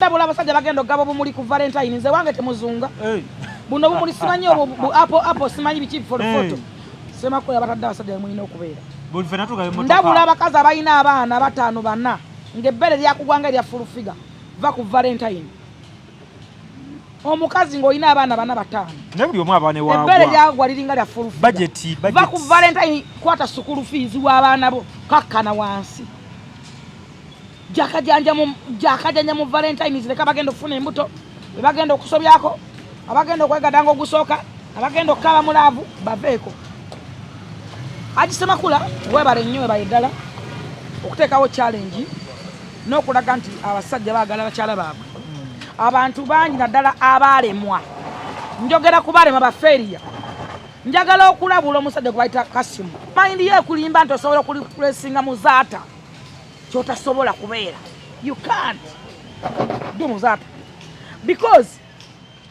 Ndabula abasajja bagenda ogaba obumuli ku Valentine nze wange temuzunga. Buno bumuli simanyi apo simanyi biki for photo. Semakula batadde abasajja mwine okubeera. Ndabula abakazi abalina abaana bataano bana ng'ebbere lyakugwanga lya full figure va ku Valentine. Omukazi ng'olina abaana bana bataano. Ne buli omu abaana waagwa. Ebbere lyagwa liringa lya full figure. Budget. Va ku Valentine kwata school fees w'abaana bo kakkana wansi. Jakajanja mu Valentine zileka bagenda okufuna embuto, bagenda okusobyako, abagenda okwegadanga ogusooka, abagenda okukaba mulaavu baveeko. Hajji Semakula webale nnyo webaye ddala okuteekawo challenge n'okulaga nti abasajja baagala bakyala baabwe. Abantu bangi naddala abaalemwa, njogera ku baalema bafeeriya, njagala okulabula omusajja gwe bayita Qasim. Mayindi ye ekulimba nti osobola okulipulesinga mu zaata kyotasobola kubeera. You can't do muzata because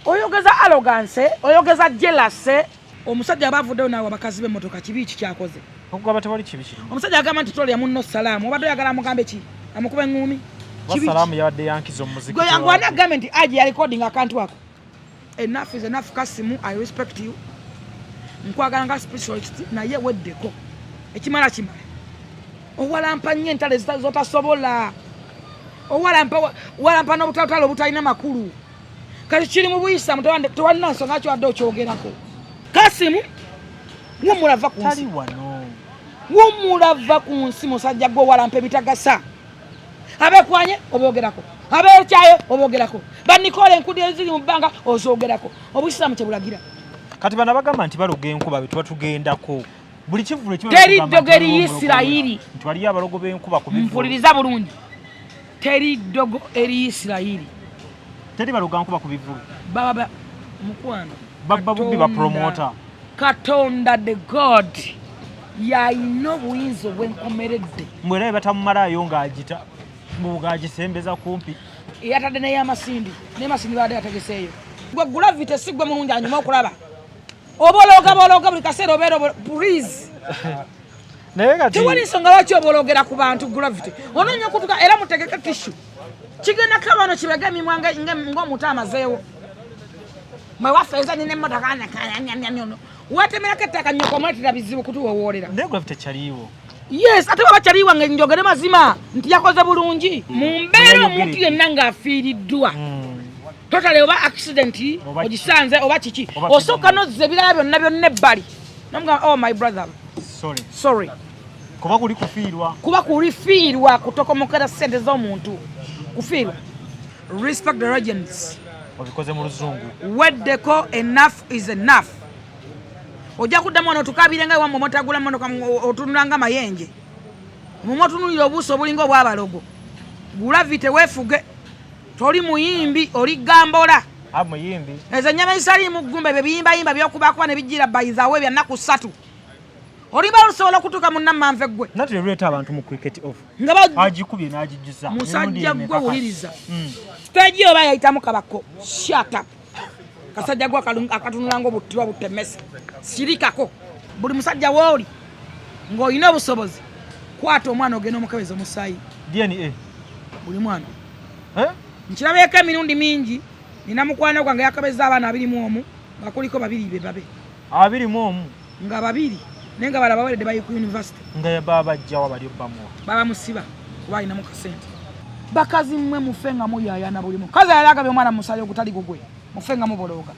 oyogeza arrogance, oyogeza jealousy. Omusajja abavuddeyo nawe abakazi b'emmotoka kibi kikyakoze okugaba tewali kibi kiri. Omusajja agamba nti tolya munno salaamu obadde oyagala amugambe ki amukube eŋŋumi salaamu yabadde yankiza omuziki gwe yangu agambye nti Hajji recording akantu ako. Enough is enough. Qasim, I respect you, nkwagala nga specialist naye weddeko ekimala kimala. Owalampa nnyo entale zotasobola, owalampa n'obutale obutalina makulu. Kati kiri mu buyisa tewalina nsonga ki wadde okyogerako. Qasim wumulava ku nsi, wumulava ku nsi musajja gwe owalampa ebitagasa. Abeekwanye obyogerako, abeekyayo obyogerako, banikola enkudi eziri mu bbanga ozoogerako. Obuyisaamu kye bulagira. Kati bano bagamba nti baloga enkuba be tuba tugendako. Buli kivulo ekimwe teri ddogo eri Isirayiri. Twali abalogo b'enkuba ku bivulo. Mpuliriza bulungi. Teri ddogo eri Isirayiri. Teri baloga nkuba ku bivulo. Baba mukwano. Baba bubbi ba promoter. Katonda the God yalina obuyinza obwenkomeredde. Mwera batamumalayo ng'agita bugaagisembeza kumpi. Yatadde n'eyamasindi. N'emasindi baadde yategeseeyo. Gwe gravity si gwe mulungi anyuma okulaba. Obologa buli kaseera obeera please. Naye kati tewali nsonga lwaki obologera ku bantu gravity. Onoonya okutuka era mutegeka tissue. Kigenda kabano kibega emimwa ng'omuntu amazeewo. Mwe wafeeza nyine emmotoka nyono. Wetemerako ettaka nnyoko omwetera bizibu kutuwowoolera. naye gravity kyaliwo. Yes, ate baba kyaliwo nga njogere mazima nti yakoze bulungi. Mu mbeera omuntu yenna ng'afiiriddwa. Totally oba accident ogisanze oba kiki osooka nozza ebirala byonna ebbali nomugamba oh my brother sorry kuba kuli kufiirwa, kuba kulifiirwa kutokomokera ssente z'omuntu kufiirwa. Respect the legends. obikoze mu luzungu Weddeko enough is enough. Ojja kuddamu wano tukabire nga wamwe motagula monoka otunulanga mayenje mumwe otunulira obuuso obulinga obw'abalogo. Gravity weefuge. Toli muyimbi oli gambola. Muyimbi. Ezo nnyama isali mu ggumba ebyo biyimbayimba by'okubakuba ne bijjira bayizawe bya nnaku 3. Oli balusobola okutuuka mu nammanve ggwe. Natwe leeta abantu mu cricket off. Nga agikubye n'agijjuza. Musajja gwe wuliriza. Stage oba yayitamu kabako. Shut up. Kasajja gwe akatunula ng'obuttirwa butemese. Sirikako. Buli musajja wooli ng'olina obusobozi. Kwata omwana ogenda omukebeza omusaayi. DNA. Buli mwana. Nkirabeeko emirundi mingi nina mukwano gwange yakabeza abaana 21 nga kuliko 2 be babe. 21 nga 2 naye nga balaba baweredde bayi ku university. Nga yaba bajjawa bali obbamuwa. Baba musiba kuba alina mu kasente. Bakazi mmwe mufe nga muyayana buli mu. Kazi Eyagabye omwana musayo ogutali gugwe. Mufe nga mubologa.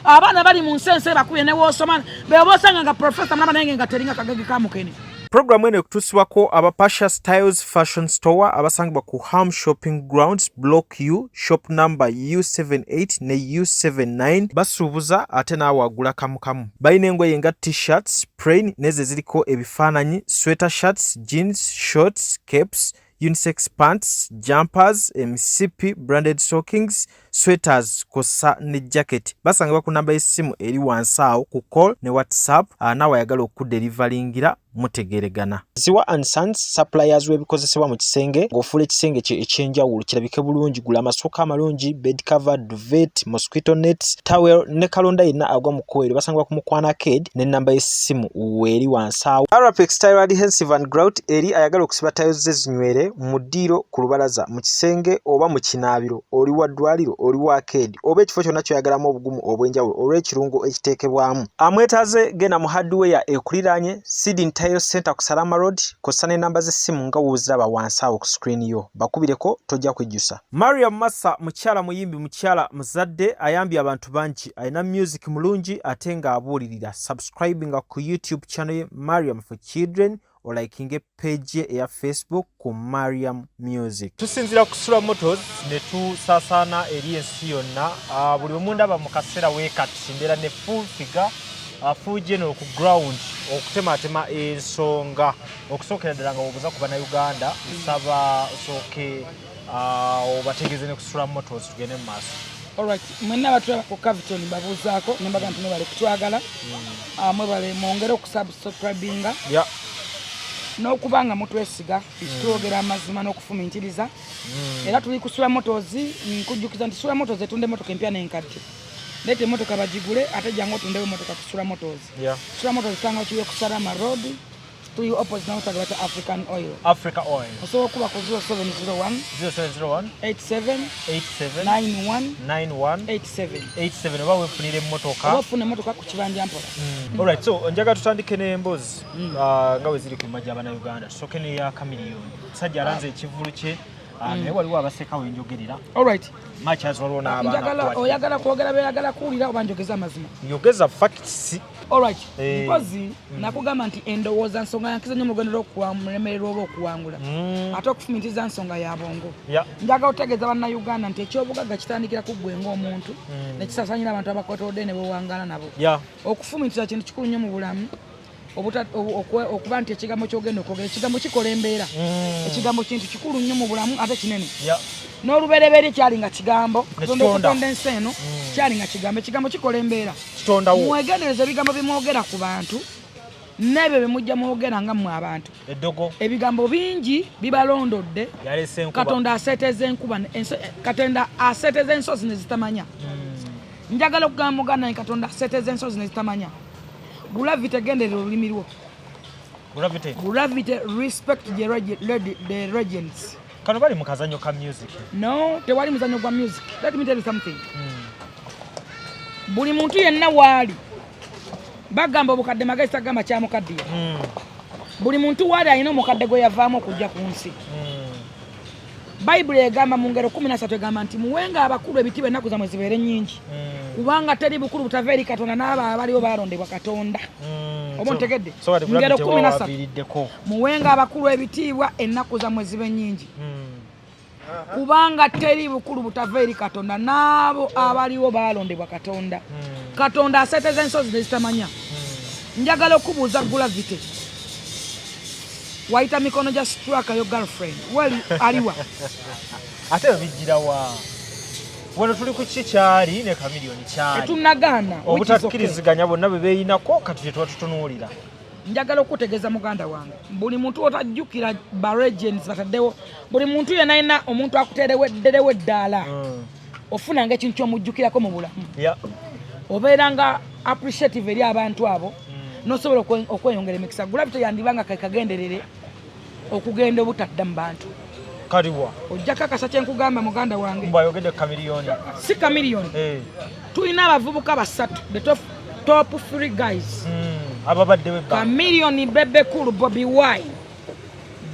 Abaana bali mu nsense bakuye ne woosoma be obosanga nga professor mnaba naye nga teringa kagege kamukene. Programu eno ekutuusibwako aba Pasha Styles Fashion Store abasangibwa ku Ham Shopping Grounds Block U shop number U78 ne U79 basuubuza ate naawe agula kamukamu. Balina engoye nga t-shirts, plain nezo ziriko ebifaananyi, sweater shirts, jeans, shorts, capes, unisex pants, jumpers, emisipi, branded stockings, sweaters kosa ne jacket. Basangibwa ku namba y'essimu eri wansi awo ku call ne WhatsApp naawe ayagala okuderivalingira mutegeregana. Ziwa and Sons suppliers w'ebikozesebwa mu kisenge ng'ofuula ekisenge ekyenjawulo kirabike bulungi, gula amasooka amalungi, bed cover, duvet, mosquito nets, towel ne kalonda yenna agwa mu kweru. Basangibwa ku Mukwana Arcade n'ennamba y'essimu weeri wansi awo. Arapex Tile Adhesive and Grout eri ayagala okusiba tiles ze zinywere mu ddiiro, ku lubalaza, mu kisenge oba mu kinaabiro, oli wa ddwaliro, oli wa arcade oba ekifo kyonna kyoyagalamu obugumu obw'enjawulo olw'ekirungo ekiteekebwamu. Amwetaaze genda mu hardware ekuliraanye Siding Tile Center ku Salama Road, kosa n'ennamba z'essimu nga wooziraba wansi awo ku screen yo. Bakubireko tojja kwejjusa. Mariam Massa mukyala muyimbi, mukyala muzadde, ayambye abantu bangi, alina music mulungi ate nga abuulirira. Subscribinga ku YouTube channel ye Mariam for Children olikinge page ye eya Facebook ku Mariam Music. Tusinzira kusula motors ne tusaasaana eri ensi yonna. Buli omu ndaba mu kaseera weekati mbeera ne full figure, full general ku ground okutematema ensonga okusookera ddala nga wobuza ku bannayuganda nsaba osooke obategeeze ne kusula motors tugende mu maaso. Alright, mwenna batulaba ku Caviton babuuzaako ne mbaga nti mwebale kutwagala, mwebale mwongere okusubscribinga n'okubanga mutwesiga twogera amazima n'okufumintiriza. Era tuli kusula motors, nkujjukiza nti sula motors etunde motoka empya n'enkadde. Lete motoka bagigule ate jangu tundewe motoka kusula motors. Sula motors tanga kiwe ku Salama Road, tuli opposite na utagabata African Oil. Africa Oil. Osobola kuba ku 0701 87 91 87 oba weefunire emmotoka. Oba ofune emmotoka ku kibanja mpola. Alright, so njaga tutandike n'emboozi nga we ziri ku majja Bannayuganda. Tusooke n'eya Chameleon. Sajja alanze ekivulu kye. Naye waliwo abaseka wenjogerera. Alright. Much waliwo n'abaana. Oyagala kwogera beeyagala kuwulira oba njogeza amazima? Njogeza facts. Alright. Mpozi nakugamba nti endowooza nsonga yankiza nnyo mu lugendo lw'okulemererwa oba okuwangula. Ate okufumitiza nsonga ya bongo. Njagala otegeeza Bannayuganda nti ekyobugagga kitandikira ku ggwe ng'omuntu ne kisaasanyira abantu abakwetolodde ne beewangala nabo. Okufumitiza kintu kikulu nnyo mu bulamu. Okuba nti ekigambo kyogenda okwogera, ekigambo kikola embeera. Ekigambo kintu kikulu nnyo mu bulamu ate kinene. N'olubereberye kyali nga kigambo, Katonda ensi eno kyali nga kigambo, ekigambo kikola embeera. Mwegendereze ebigambo bye mwogera ku bantu n'ebyo bye mujja mwogera nga mmwe abantu. Ebigambo bingi bibalondodde. Katonda aseeteza enkuba, Katonda aseeteza ensozi ne zitamanya. Njagala okugamba Muganda nti Katonda aseeteza ensozi ne zitamanya. Gravity genderera olulimi lwo. Gravity respect the regents. Kano bali mu kazanyo ka music. No, tewali muzanyo gwa music. Let me tell you something. Buli muntu yenna waali bagamba obukadde magezi tagama kya mukaddiya. Buli muntu waali alina omukadde gwe yavaamu okujja ku nsi. Bayibuli egamba mu ngero 13 egamba nti muwenga abakulu ebitiibwa ennaku zammwe zibeere nnyingi. Kubanga teri bukulu butava eri Katonda n'abo abaliwo balondebwa Katonda. Oba ntegedde? Ngero 13. Muwenga abakulu ebitiibwa ennaku zammwe zibe nnyingi. Kubanga teri bukulu butava eri Katonda n'abo abaliwo balondebwa Katonda. Katonda aseeteza ensozi ne zitamanya. Njagala okubuuza Gravity. Waita mikono gya straka yo girlfriend. Wali aliwa. Ate bijira wa. Wano tuli ku kikyali ne Chameleon kyali. Tunagana. Obutakkiriziganya bonna bwe beeyinako kati tuba tutunuulira. Njagala okutegeeza muganda wange. Buli muntu otajjukira ba regents bataddewo. Buli muntu yenna alina omuntu akuteerewo eddaala. Ofuna ng'ekintu ky'omujjukirako mu bulamu. Obeera nga appreciative eri abantu abo. Nosobola okweyongera emikisa. Gravity yandibanga kagenderere okugenda obutadda mu bantu. Kaliwa. Ojja kakasa kyenkugamba muganda wange. Mbayogedde Chameleon. Si Chameleon. Tulina abavubuka basatu. The top 3 guys. Ababadde we Chameleon, Bebe Cool, Bobby Wine.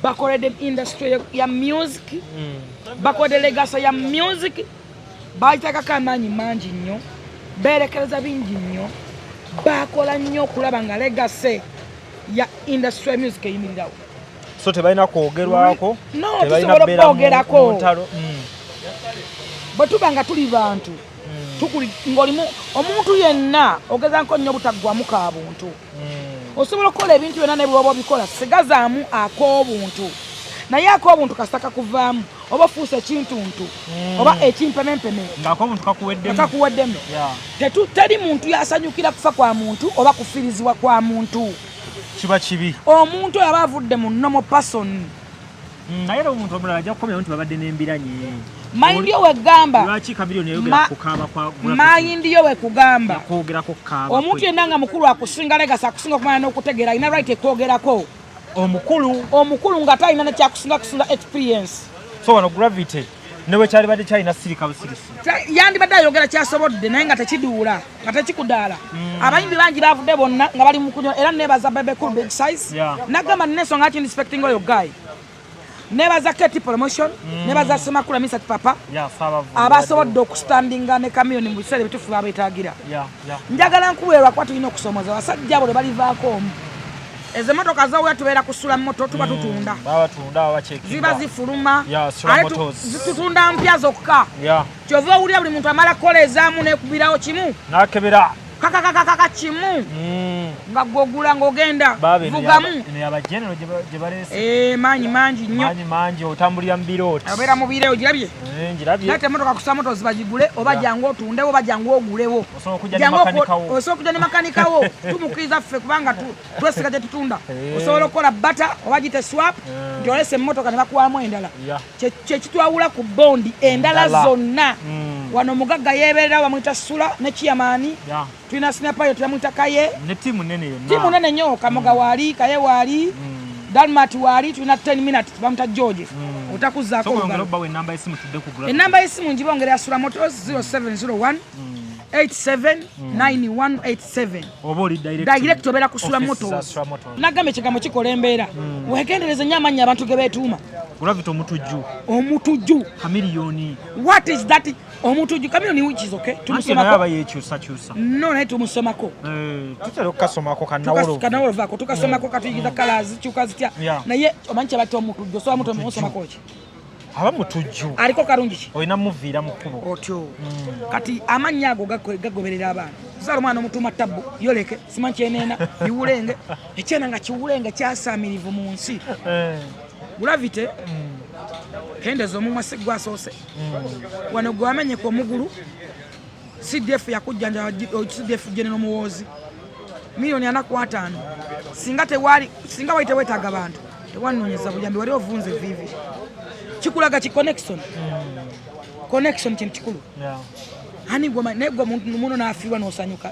Bakoledde industry ya music. Bakoledde legacy ya music. Bayitakako amaanyi mangi nnyo. Beerekereza bingi nnyo. Bakola nnyo okulaba nga legacy ya industry music eyimirirawo. So tebalina kwogerwako? No, tusobola okwogerako. Bwe tuba nga tuli bantu. Ng'olimu omuntu yenna ogezanko nnyo butaggwamu ka buntu. Osobola okukola ebintu byonna ne bw'oba obikola sigazaamu ak'obuntu. Naye ak'obuntu kasita kakuvaamu oba ofuusa ekintuntu oba ekimpemempeme ng'ak'obuntu kakuweddemu. Teri muntu yasanyukira kufa kwa muntu oba kufiirizibwa kwa muntu. kiba kibi omuntu oyo aba avudde mu normal person naye omuntu omulala ajja kukomera nti babadde n'embiranye mayindi yo wegamba lwaki Chameleon yayogera ku kaaba kwa mayindi yo wekugamba kwogera ku kaaba omuntu yenna nga mukulu akusinga legasi akusinga okumanya n'okutegeera alina right ekwogerako omukulu nga talina nekyakusinga kusinga experience so wano Gravity newe kyali badde kyalina sirika busirisi yandibadde ayogera kyasobodde naye nga tekiduula nga tekikudaala abayimbi bangi bavudde bonna nga bali mukunyo era nebaza Bebe Cool Big Size nagamba nensonga ati inspecting oyo guy nebaza Keti Promotion nebaza Semakula Misat Papa abasobodde okustandinga ne Chameleon mu biseera bitufu babetaagira njagala nkuweerwa kwa tulina okusomoza basajja abo balivaako omu ezo motoka zawuya tubeera kusula moto tuba tutunda ziba zifuluma zitutunda mpya zokka kyova owulira buli muntu amala kukola ezaamu nekubirawo kimu nakebera kakakakaka kimu nga gwogula ng'ogenda vugamu maanyi mangi nnyo otambulira mu biroti obeera mu bire ogirabye nate emotoka kusa moto zibagigule oba jangu otundewo oba jangu ogulewo osobola okujja ne makanikawo tumukiriza ffe kubanga twesiga gye tutunda osobola okukola bata oba gite swap nti olesa emmotoka ne bakuwamu endala kyekitwawula ku bondi endala zonna wano omugagga yeeberera bamwita Sula ne Kiyamaani tulina Sinapayo tuyamwita Kaye ne tiimu nene nnyo Kamoga waali Kaye waali Dalmat waali tulina 10 minutes bamwita George otakuzaako enamba y'essimu njibongera ya Sula Motors 0701 879187 oba oli direct obeera ku Sula Motors nagamba ekigambo kikola embeera wekendereze nnyo amannya abantu ge beetuuma Gravity omutujju Chameleon what is that omutujju Chameleon which is okay tumusomako aba yekyusa no naye tumusomako tutera okukasomako kanawolovaako tukasomako katuyigiza colors kyuka zitya naye omanyi kyebata omutujju osobola muto musomako ki aba mutujju aliko karungi ki olina muviira mu kkubo otyo kati amannya ago gagoberera abaana zala omwana omutuuma Tabbu yoleke simanyi kyeneena biwulenge ekyena nga kiwulenge kyasaamirivu mu nsi Gravity kendeza omumwa si gwasoose wano gwe wamenyeka omugulu CDF yakujjanja CDF General Muwoozi $4,500,000 singa wali teweetaaga bantu tewanoonyeza buyambi wali ovunze vivi kikulaga ki connection kintu kikulu ani negwe muno naafiirwa n'osanyuka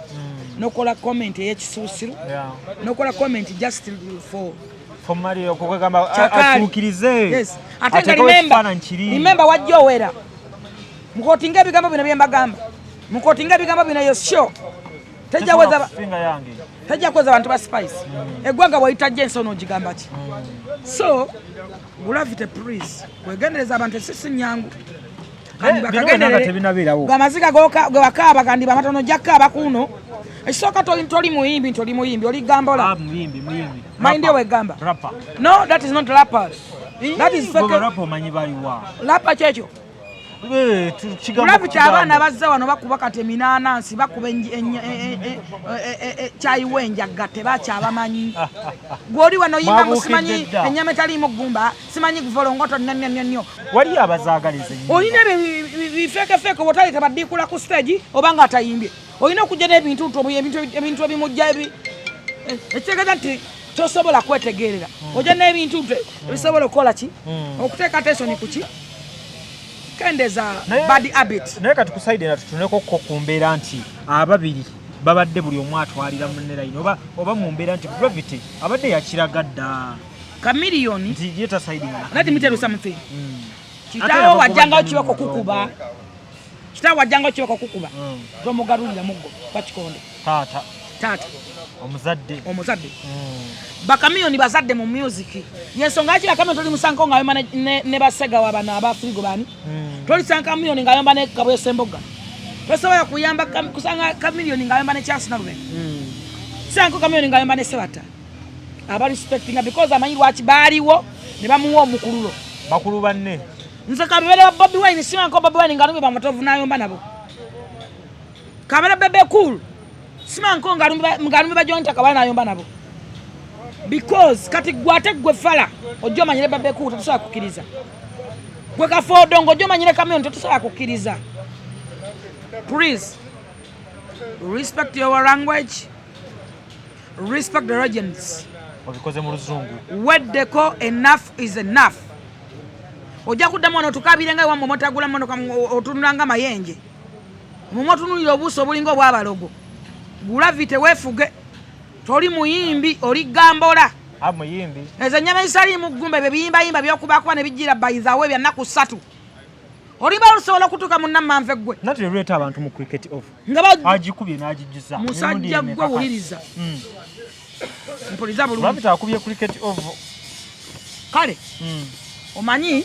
nokola comment ey'ekisuusiru nokola comment just for Mario okugamba atuukirize ate nga limemba wajja owera mukotinga ebigambo bino byembagamba mukotinga ebigambo bino yosho tajja kweza abantu ba spice eggwanga bwayitajja ensono ogigamba ki so Gravity please wegendereza abantu esisi nyangu amaziga gwe bakaaba kandi bamatono jakkaaba kuno ekisooka toli muyimbi oli gambola mind yo wegamba no that is not rappers that is fake rapper kyekyo Gravity abaana bazza wano bakuba kati eminaanansi bakuba kyayiwenjaga tebakyabamanyi gwoli wano yimba musimanyi ennyama etaliimu gumba simanyi guvolongoto nnyo wali abazaagaliza olina bifeekefeeke obotaleeta baddiikula ku stage oba nga atayimbye olina okujja n'ebintu ebimujja ekitegeeza nti tosobola kwetegeerera ojja n'ebintu ebisobola okukola ki okuteeka attention ku ki kendeza bad habit naye kati kusaide na tutuneko ku mbeera nti ababiri babadde buli omu atwalira munne line oba mu mbeera nti Gravity abadde yakiragadda Chameleon nti yeta side let me tell you something kitawo wajanga kiwako kukuba tomugarulira muggo bakikonde tata omuzadde ba Chameleon bazadde mu music yensonga akira Chameleon toli musanko nga ayomba ne basega wabana abafrigo bani toli sanka Chameleon nga ayomba ne Kabwe Semboga tosobola kuyamba kusanga Chameleon nga ayomba ne Chance na Ruben sanko Chameleon nga ayomba ne Sebata aba respecting because amanyi lwaki baaliwo ne bamuwa omukululo bakulu banne nze kabere wa Bobby Wine simanko Bobby Wine nga lumbe bamatovu nayomba nabo kabere Bebe Cool simanko nga lumbe bajonta kabana nayomba nabo because kati gwate gwe fala ojo manyire Bebe Cool tusobola kukiriza gwe kafodongo ojo manyire Chameleon tusobola kukiriza please respect your language respect the regions obikoze mu luzungu weddeko enough is enough ojja kuddamu ono tukabire nga wamwe motagula monoka otunulanga mayenje mumwe otunulira obuuso obulinga obwabalogo Gravity wefuge toli muyimbi oli gambola amuyimbi ezo ennyama ezisali mu ggumba bye biyimbayimba by'okubakuba ne bijjira bayizawe bya nnaku 3 oli balusobola okutuuka mu nammanve ggwe nati leeta abantu mu cricket off nga agikubye n'agijjuza musajja ggwe wuliriza mpuliza bulungi Gravity akubye cricket off kale omanyi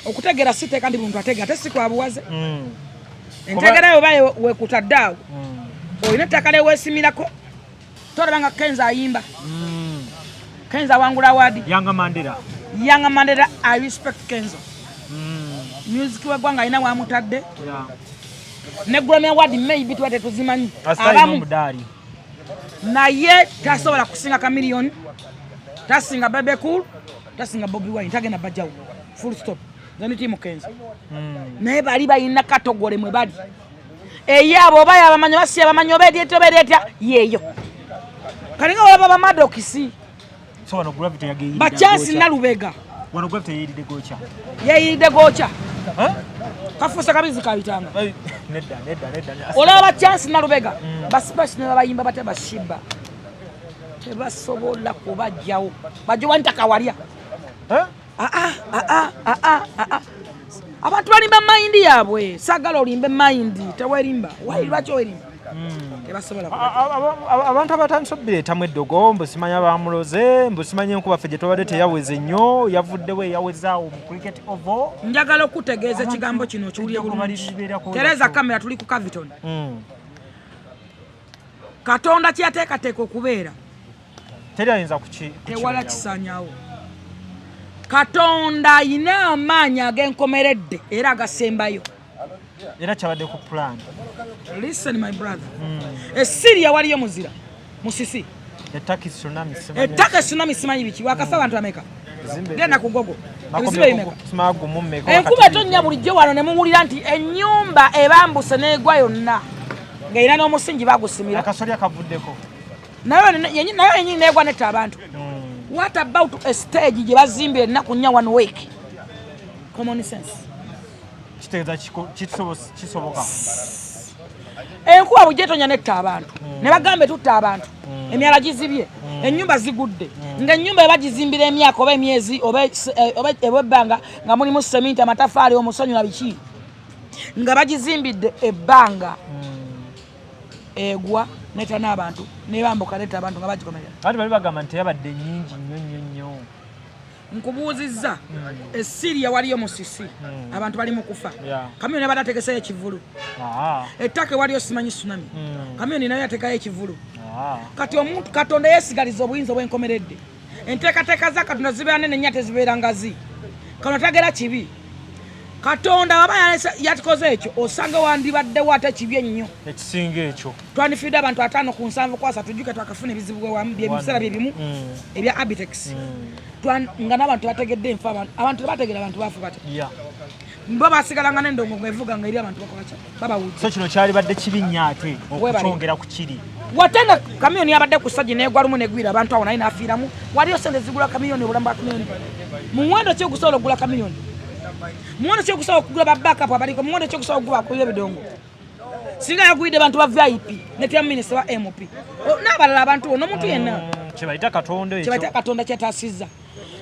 okutegera siteeka ndi muntu ategera tesikwa buwaze entegerayo baye wekutaddeawo olina ettaka lyeweesimirako tolabanga Kenza ayimba Kenza wangula awadi Young Mandela I respect Kenza music wegwanga alina wamutadde ne Grammy Award maybe tuba tetuzimanyi abamu naye tasobola kusinga Chameleon tasinga Bebe Cool tasinga Bobby Wine tagenda bajjawo full stop zani timu Kenza naye bali balina katogole mwe bali eyabo oba yabamanyi basi abamanyi obeedyetya yeeyo kalinga olaba bamadokisi so wano Gravity yagiyirira bachansi nalubega wano Gravity yeeyiridde gocha kafuusa kabizi kabitanga nedda olaba bachansi nalubega basipasi ne babayimba bate bashiba tebasobola kubajjawo bajowa ntakawalya abantu balimba mayindi yaabwe sagala olimba mayindi tewerimba lwaki owerimba tebasobola abantu abatandise obireetamu eddogo mbusimanya bamuloze mbusimanya enkuba ffe gye tubadde teyaweze nnyo yavuddewo eyawezaawo mu cricket ovo njagala okutegeeza ekigambo kino okiwulire bulungi tereza kamera tuli ku Caviton Katonda kyateekateeka okubeera teri ayinza tewala kisaanyawo Katonda ayina amaanyi ag'enkomeredde era agasembayo era kyabadde ku plan. Listen my brother. Syria waliyo muzira musisi ettaka tsunami simanyi biki wakafa abantu ameka zimbe genda ku gogo ebizibe bimeka simagu mummeka enkuba tonnya bulijjo wano ne muwulira nti ennyumba ebambuse n'egwa yonna ng'era n'omusingi bagusimira akasolya kavuddeko nayo yenyini n'egwa netta abantu. What about a stage gye bazimbira ennaku nnya 1 week? Common sense. Kitegeeza kisoboka. Enkuba bujjetonya netta abantu ne bagambe tutta abantu emyala gizibye ennyumba zigudde ng'ennyumba ebagizimbira emyaka oba emyezi oba ebbanga nga mulimu seminti amatafaali omusonyu na biki nga bagizimbidde ebbanga egwa netta n'abantu nebambuka netta abantu nga bagikomerera. Abantu bali bagamba nti yabadde nnyingi nnyo. Nkubuuzizza Syria waliyo musisi abantu bali mu kufa kamyoni badategeseyo ekivulu ettaka waliyo simanyi tsunami kamyoni nayo yateekayo ekivulu kati omuntu Katonda yeesigaliza obuyinza obwenkomeredde enteekateeka za Katonda zibeera nene nnyo ate zibeera ngazi kano tagera kibi Katonda waba yatukoze ekyo osanga wandibaddewo ate kibi ennyo ekisinga ekyo twandifiidde abantu 5 ku 7 kwasa tujjuke twakafuna ebizibu byebiseera byebimu ebya Abitex nga n'abantu bategedde enfa abantu tebategera abantu baafu bate bo basigalanga n'endongo ng'evuga nga eri abantu bakolaki babawuzi. So kino kyali badde kibi nnyo ate okukyongera ku kiri watenga kamyoni yabadde ku sajji n'egwa lumu n'egwira abantu awo naye n'afiiramu waliyo sente zigula kamyoni obulamu bwa kamyoni muwendo ki okusobola okugula kamyoni muwendo ki okusobola okugula babakapu abaliko muwendo ki okusobola okuguba kulira ebidongo singa yagwidde bantu ba VIP ne tya minisita wa MP n'abalala abantu ono omuntu yenna kyebayita Katonda ekyo kyebayita Katonda kyetaasizza.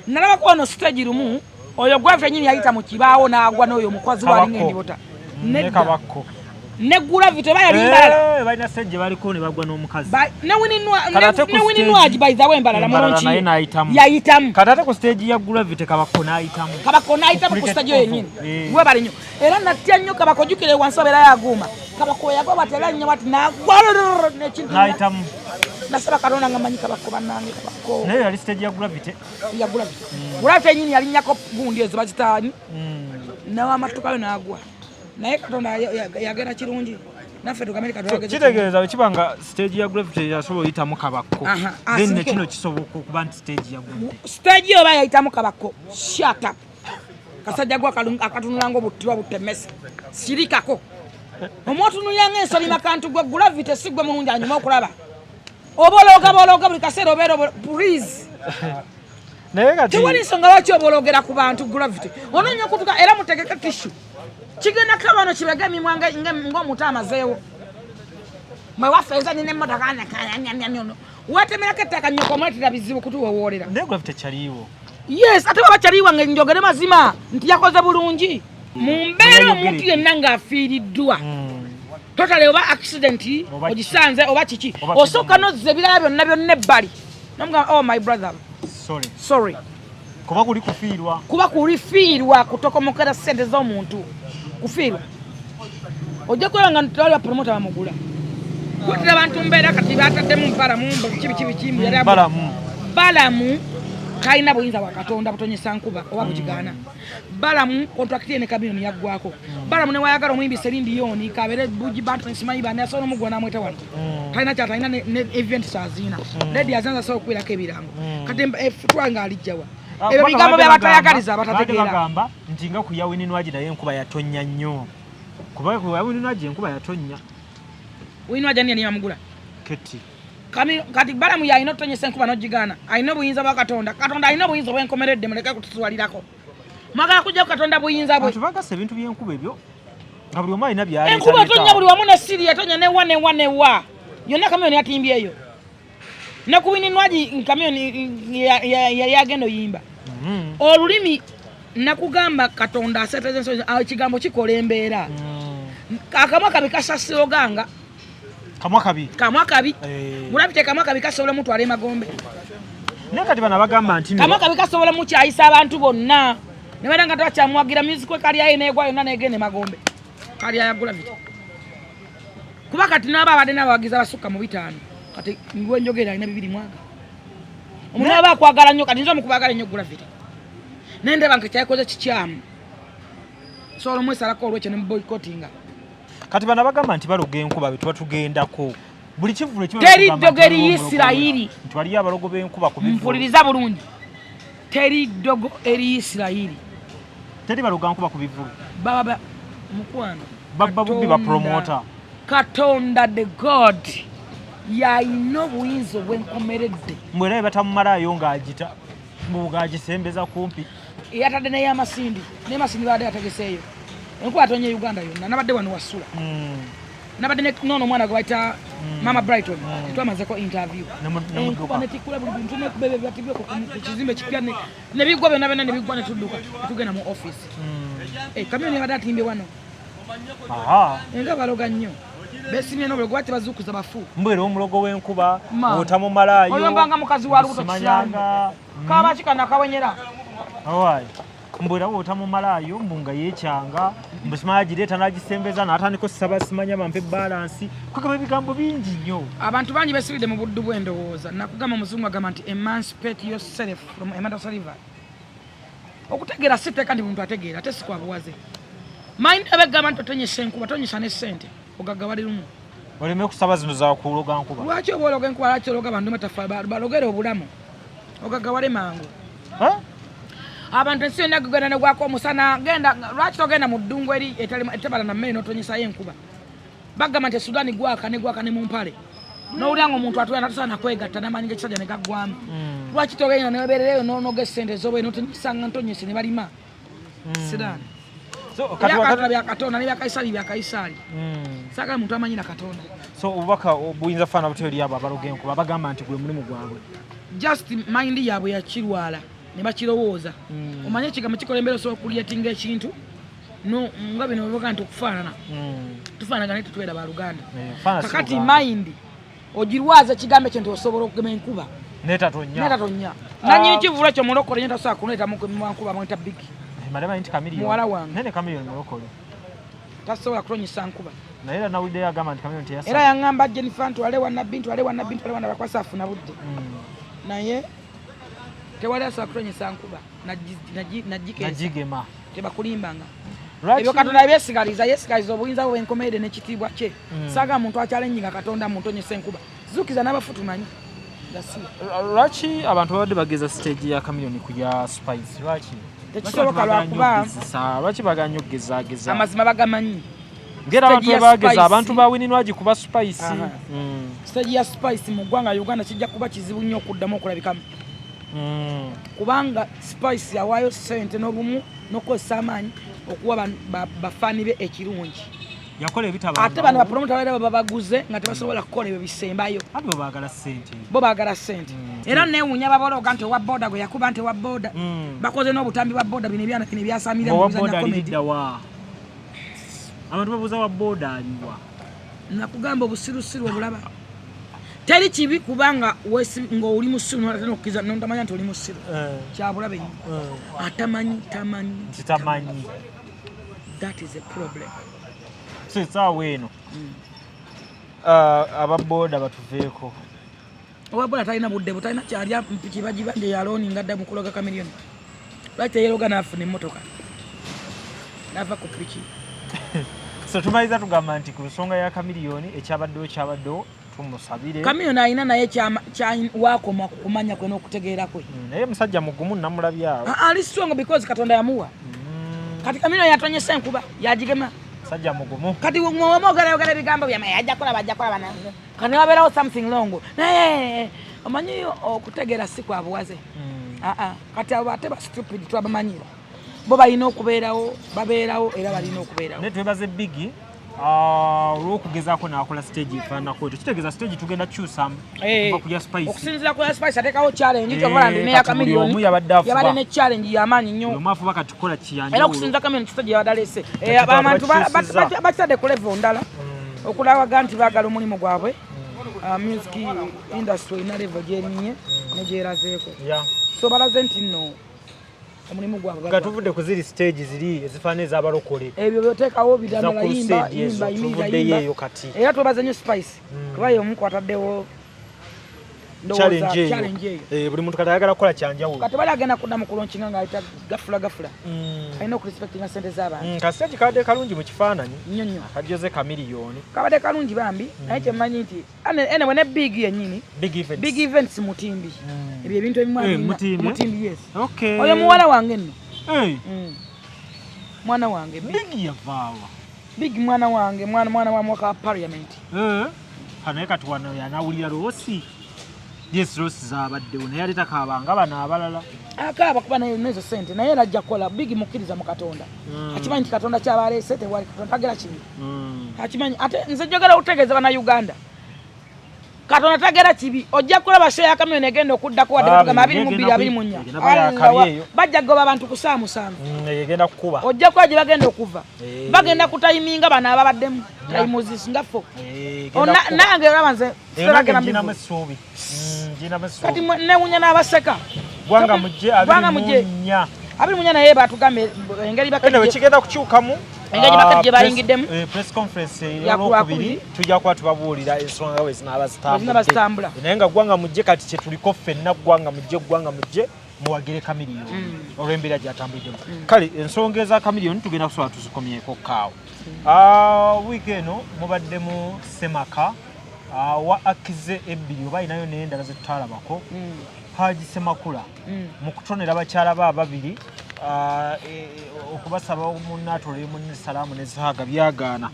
Nalabako ono stage lumu oyo Gravity nyini yayita mu kibaawo n'agwa n'oyo omukozi walinga endibota ne Gravity bayalimbala balina stage baliko ne bagwa n'omukazi ne Wininwaji by the way mbalala mulungi yayitamu kati ate ku stage ya Gravity kabako n'ayitamu ku stage yennyini we bali nnyo era natya nnyo kabako jukire wansi obeera yaguma kabako yagwa batera nnyo bati n'agwa n'ayitamu nasaba Katonda nga manyi kabako bannange kabako naye yali stage ya Gravity Gravity yennyini yalinnyako gundi ezo bazitaani n'awamatukayo n'agwa naye Katonda yagera kirungi naffe tugamire Katonda kitegeeza bwe kiba nga stage ya Gravity yasobola oyitamu kabako then ne kino kisoboka okuba nti stage ya Gravity stage oba yayitamu kabako shut up kasajja gwa akatunula ng'obuttirwa butemesa sirikako omwotunulira ng'ensoli makantu gwe Gravity si gwe mulungi anyuma okulaba obologa buli kaseera obeera please naye kati tewali nsonga lwaki obologera ku bantu gravity onoonya okutuka era mutegeke tishu kigenda kabano kibega emimwa ng'omuntu amazeewo mwe wafeeza nina emmotoka ono wetemerako ettaka nnyoko omwetera bizibu kutuwowoolera naye gravity kyaliiwo yes ate baba kyaliiwa nga njogere mazima nti yakoze bulungi mu mbeera omuntu yenna ng'afiiriddwa totale oba accident ogisanze oba kiki osooka nozza ebirala byonna ebbali nomugamba oh my brother sorry kuba kulifiirwa kutokomokera ssente z'omuntu kufiirwa ojja kulaba nga ntwalira promota bamugula kutira abantu mbeera kati bataddemu balamu kalina buyinza bwa Katonda butonyesa nkuba oba bukigaana balamu kontrakiti ene kamiliyoni yaggwako balamu ne wayagala omuyimbi serindiyoni kabere buji bantu nsimanyi bane asobola omugwa n'amweta wano talina kyatalina ne event sazina ledi azanza asobola okukwirako ebirango kati twanga alijjawa ebyo bigambo byabatayagaliza abatategeera bagamba nti nga ku yawininwagi naye enkuba yatonnya nnyo kuba ku yawininwagi enkuba yatonnya wininwagi ani yamugula keti kati balamu yalina otonyesa enkuba n'ogigaana alina obuyinza bwa Katonda alina obuyinza bwenkomeredde muleke kutuswalirako mwagala kujja ku Katonda buyinza bwe tubagasa ebintu by'enkuba ebyo nga buli omu alina byaleeta enkuba etonya buli wamu ne siri etonya newa yonna kamiyoni yatimbye eyo ne ku wininwagi kamiyoni yagenda oyimba olulimi nakugamba Katonda aseeteza ensonyi ekigambo kikola embeera akamwa kabi kasasiro ganga kamwa kabi mulabite kamwa kabi kasobola mutwala emagombe naye kati bano bagamba nti kamwa kabi kasobola mukyayisa abantu bonna ne bada nga twakyamwagira music we kali yaye negwa yonna negende magombe kali yagula vita kuba kati naba abadde n'abawagizi abasukka mu 5 kati ngwe njogera alina 2 mwaga omuntu aba akwagala nnyo kati nzo mukubagala nnyo gula vita nende banke kyakoze kikyamu solo mwesalako olwekyo ne boycottinga kati bana bagamba nti baloga enkuba bwe tuba tugendako buli kivulo kiba teri dogo eri Isirayiri nti waliyo abalogo b'enkuba ku bivulo mpuliriza bulungi teri dogo eri Isirayiri teri baloga nkuba ku bivulo baba mukwano baba bubbi ba promoter Katonda the God yalina obuyinza obwenkomeredde mwera batamumalayo ng'agita ng'agisembeza kumpi yatadde naye amasindi naye amasindi baadde yategeseeyo enkuba atonye Uganda yonna nabadde wano wasula nabadde nono omwana gwe bayita Mama Brighton twamazeko interview enkuba netikula buli bintu nekubebe byatibyeko ku kizimbe kipya ne bigwa byonna ne bigwa ne tudduka tugenda mu office kamiyoni yabadde atimbye wano enga baloga nnyo besimye n'obulogo bati bazukuza bafu mbwera omulogo w'enkuba otamumalayo oyombanga mukazi wa lubuto simanyanga kaba kikana kawenyera awai mbwera otamumalayo mbunga yekyanga mbusimanya gireeta n'agisembeza n'atandika osaba simanya bampe balance kwekaba ebigambo bingi nnyo abantu bangi besibidde mu buddu bw'endowooza nakugamba omuzungu agamba nti emancipate yourself from a mental slavery okutegeera si tteeka ndi muntu ategeera ate si kwa buwaze mind abegamba nti otonyesa enkuba tonyesa n'essente ogagga lumu oleme kusaba zino za kuloga nkuba lwaki oba ologa enkuba lwaki ologa bantu metafa balogere obulamu ogagga wale mangu abantu ensi yonna gugenda ne gwako omusana genda lwaki togenda mu ddungu eri etebala na mmere n'otonyesayo enkuba bagamba nti Sudani gwaka ne mu mpale n'owulira nga omuntu atwala natasaana kwegatta n'amaanyi g'ekisajja ne gaggwamu lwaki togenda newebeerereyo n'onoga essente z'obe n'otonyesanga ntonyese ne balima Sudani Katonda bya Katonda ne bya Kaisali bya Kaisali saka muntu amanyi na Katonda so ubaka obuyinza fana buteri aba baloga enkuba bagamba nti gwe mulimu gwabwe just mind yabwe yakirwala ne bakirowooza omanye ekigambo kikola embeera osobola okuliatinga ekintu no nga bino bavuga nti okufaanana tufaanagana ne tutwera baluganda kakati mind ogirwaza ekigambo ekyo nti osobola okugema enkuba netatonya nanyini kivulo ekyo mulokole nyo tasobola kuneeta mu nkuba mweta big malema nti Chameleon muwala wange nene Chameleon mulokole tasobola kutonyesa nkuba naye era nawulidde yagamba nti Chameleon teyasa era yaŋŋamba Jennifer ntwale wana bakwasa afuna budde naye tewali asobola kutonyesa nkuba najigema tebakulimbanga ebyo Katonda yesigaliza obuyinza bwe bwenkomeredde n'ekitiibwa kye saaga muntu akyalennyinga Katonda muntonyesa enkuba zuukiza n'abafu tumanyi lwaki abantu babadde bageza stage ya Chameleon kujya Spice lwaki tekisoboka lwakuba lwaki baganya okugezageza amazima bagamanyi ngera abantu bageza abantu bawininwaji kuba spice stage ya spice mu ggwanga Uganda kijja kuba kizibu nnyo okuddamu okulabikamu kubanga spice yawaayo ssente n'obumu n'okozesa amaanyi okuwa bafaani be ekirungi yakola ebitaba ate bano bapromota bale babaguze nga tebasobola kukola ebyo bisembayo ate bo baagala ssente era neewuunya babologa nti owa boda gwe yakuba nti owa boda bakoze n'obutambi bwa boda bino ebyana kino ebyasamira mu kuzanya komedi abantu babuuza wa boda aliwa nakugamba obusirusiru obulaba teri kibi kubanga ng'oli musiru n'ate n'okkiza n'otamanya nti oli musiru kyabulabe atamanyi tamanyi that is a problem sisaawa eno ababoda batuveeko owaboda talina budde butalina kyalya mpiki bagibanje yalooni ngadda mu kuloga Chameleon lwaki teyeroga n'afuna emmotoka n'ava ku piki so tumaliza tugamba nti ku nsonga ya Chameleon ekyabaddewo tumusabire Chameleon alina naye wakoma kumanya kwe n'okutegeera kwe naye musajja mugumu namulabye awo ali strong because Katonda yamuwa kati Chameleon yatonyesa enkuba yagigema sajja mugumu kati mwogala ebigambo byama yajja kola bana kani wabeerawo something long naye omanyi okutegeera si kwa buwaze kati abo ate ba stupid twabamanyira bo balina okubeerawo babeerawo era balina okubeerawo naye twebaze Biggie olw'okugezaako n'akola stage efaananako etyo kitegeeza stage tugenda kyusamu okuva ku ya spice okusinziira ku ya spice ateekawo challenge kyobola ndi neya Chameleon yabadde ne challenge y'amaanyi nnyo omu afuba kati tukola kiyanjawulo era okusinziira Chameleon stage yabadde alese abantu bakitadde ku level ndala okulabaga nti baagala omulimu gwabwe music industry ina level gyerinye ne gyerazeeko so balaze nti nno omulimu gwabwe gatuvudde ku ziri stage ziri ezifaana ez'abalokole ebyo byoteekawo bidamala yimba era twebaze nnyo spice kuba ye omu kwataddewo challenge eyo buli muntu kati ayagala kukola kyanjawulo kati bali agenda kudda mu kulonkinga ng'ayita gafula alina okurespectinga sente z'abantu kastage kabadde kalungi mu kifaananyi nnyo kajoze Chameleon kabadde kalungi bambi naye kyemmanyi nti anyway ne big yennyini big events mutimbi ebyo ebintu ebimutimbi yes oyo muwala wange nno mwana wange Biggie yavaawa big mwana wange mwana wa mwaka wa parliament naye kati wano yanawulira loosi yes rosi zabaddewo naye ate takaabanga bano abalala akaaba kuba nezo sente naye era ajja kukola Biggie mukkiriza mu Katonda akimanyi nti Katonda kyabaleese tewali Katonda tagera kibi akimanyi ate nze njagala okutegeeza bannayuganda Katonda tagera kibi ojja kulaba show ya Chameleon egenda okuddako wadde batugamba 22 bajja kugoba abantu ku saa musanvu egenda kukuba ojja kuba gye bagenda okuva bagenda kutayiminga bano ababaddemu tayimuzi ngafo nange olaba nze njinamu essuubi kati newunya n'abaseka gwanga mujje 24 naye batugambe engeri kigenda kukyukamu engeri bakati gye bayingiddemu press conference y'olwokubiri tujja kuba tubabuulira ensonga we zinaaba zitambula naye nga gwanga mujje kati kye tuliko ffenna gwanga mujje muwagire Chameleon olw'embeera gy'atambuliddemu kale ensonga eza Chameleon tugenda kusobola tuzikomyeko kaawo wiiki eno mubaddemu Semaka wa akize ebbiri oba ayinayo n'endala ze tutaalabako Hajji Semakula mu kutonera bakyala be ababiri okubasaba omunnatole munsalaamu ne zaaga byagaana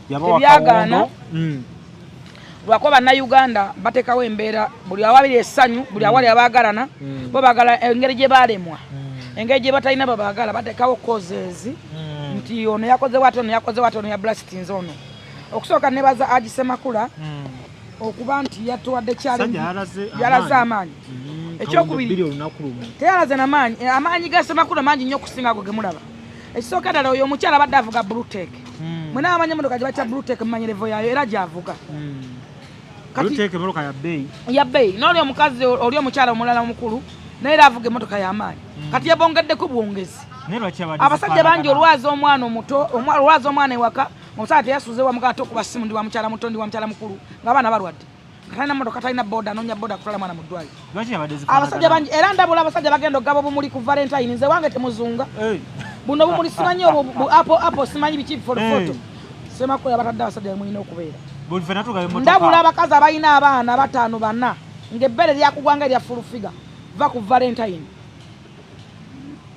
byagaana lwakuba bannayuganda bateekawo embeera buli awabiri essanyu buli awali abaagalana bo baagala engeri gye baalemwa engeri gye batalina babaagala bateekawo causes nti ono yakoze wati ono yakoze wati ono ya blastinze ono okusooka nebaza Hajji Semakula okuba nti yatuwadde challenge yalaze amaanyi ekyokubiri teyalaze n'amaanyi ga Semakula mangi nnyo okusinga ago ge mulaba ekisooka ddala oyo omukyala abadde avuga blutek mwena amanyi emmotoka gye bakya blutek mumanyi levo yayo era gy'avuga ya bbeeyi n'oli omukazi oli omukyala omulala omukulu naye era avuga emmotoka y'amaanyi kati yabongeddeko bwongezi abasajja bangi olwaza omwana omuto olwaza omwana ewaka omusala teyasuze wa mugato kuba simu ndi wa mukyala muto ndi wa mukyala mukulu ng'abaana balwadde talina mmotoka talina boda anoonya boda kutwala mwana mu ddwaliro abasajja bangi era ndabula abasajja bagenda okugaba obumuli ku Valentine nze wange temuzunga buno obumuli simanyi apo simanyi biki foto Semakula batadde abasajja mulina okubeera ndabula abakazi abalina abaana 5 4 ng'ebbere lyakugwanga erya fulufiga va ku Valentine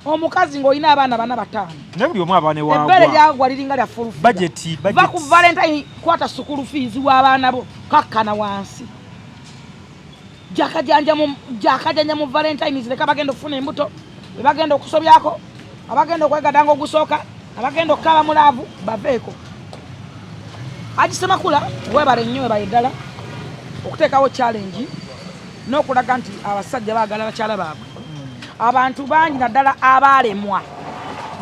omukazi ng'olina abaana bana bataano ne buli omu abaane waagwa ebbere lyagwa liringa lya full budget va ku valentine kwata school fees w'abaana bo kakkana wansi jakajanja mu valentines leka bagenda okufuna embuto bwe bagenda okusobyako abagenda okwegadanga ogusooka abagenda okukaba mu laavu baveeko Hajji Semakula webale nnyo webaye ddala okuteekawo challenge n'okulaga nti abasajja baagala bakyala baabwe abantu bangi naddala abaalemwa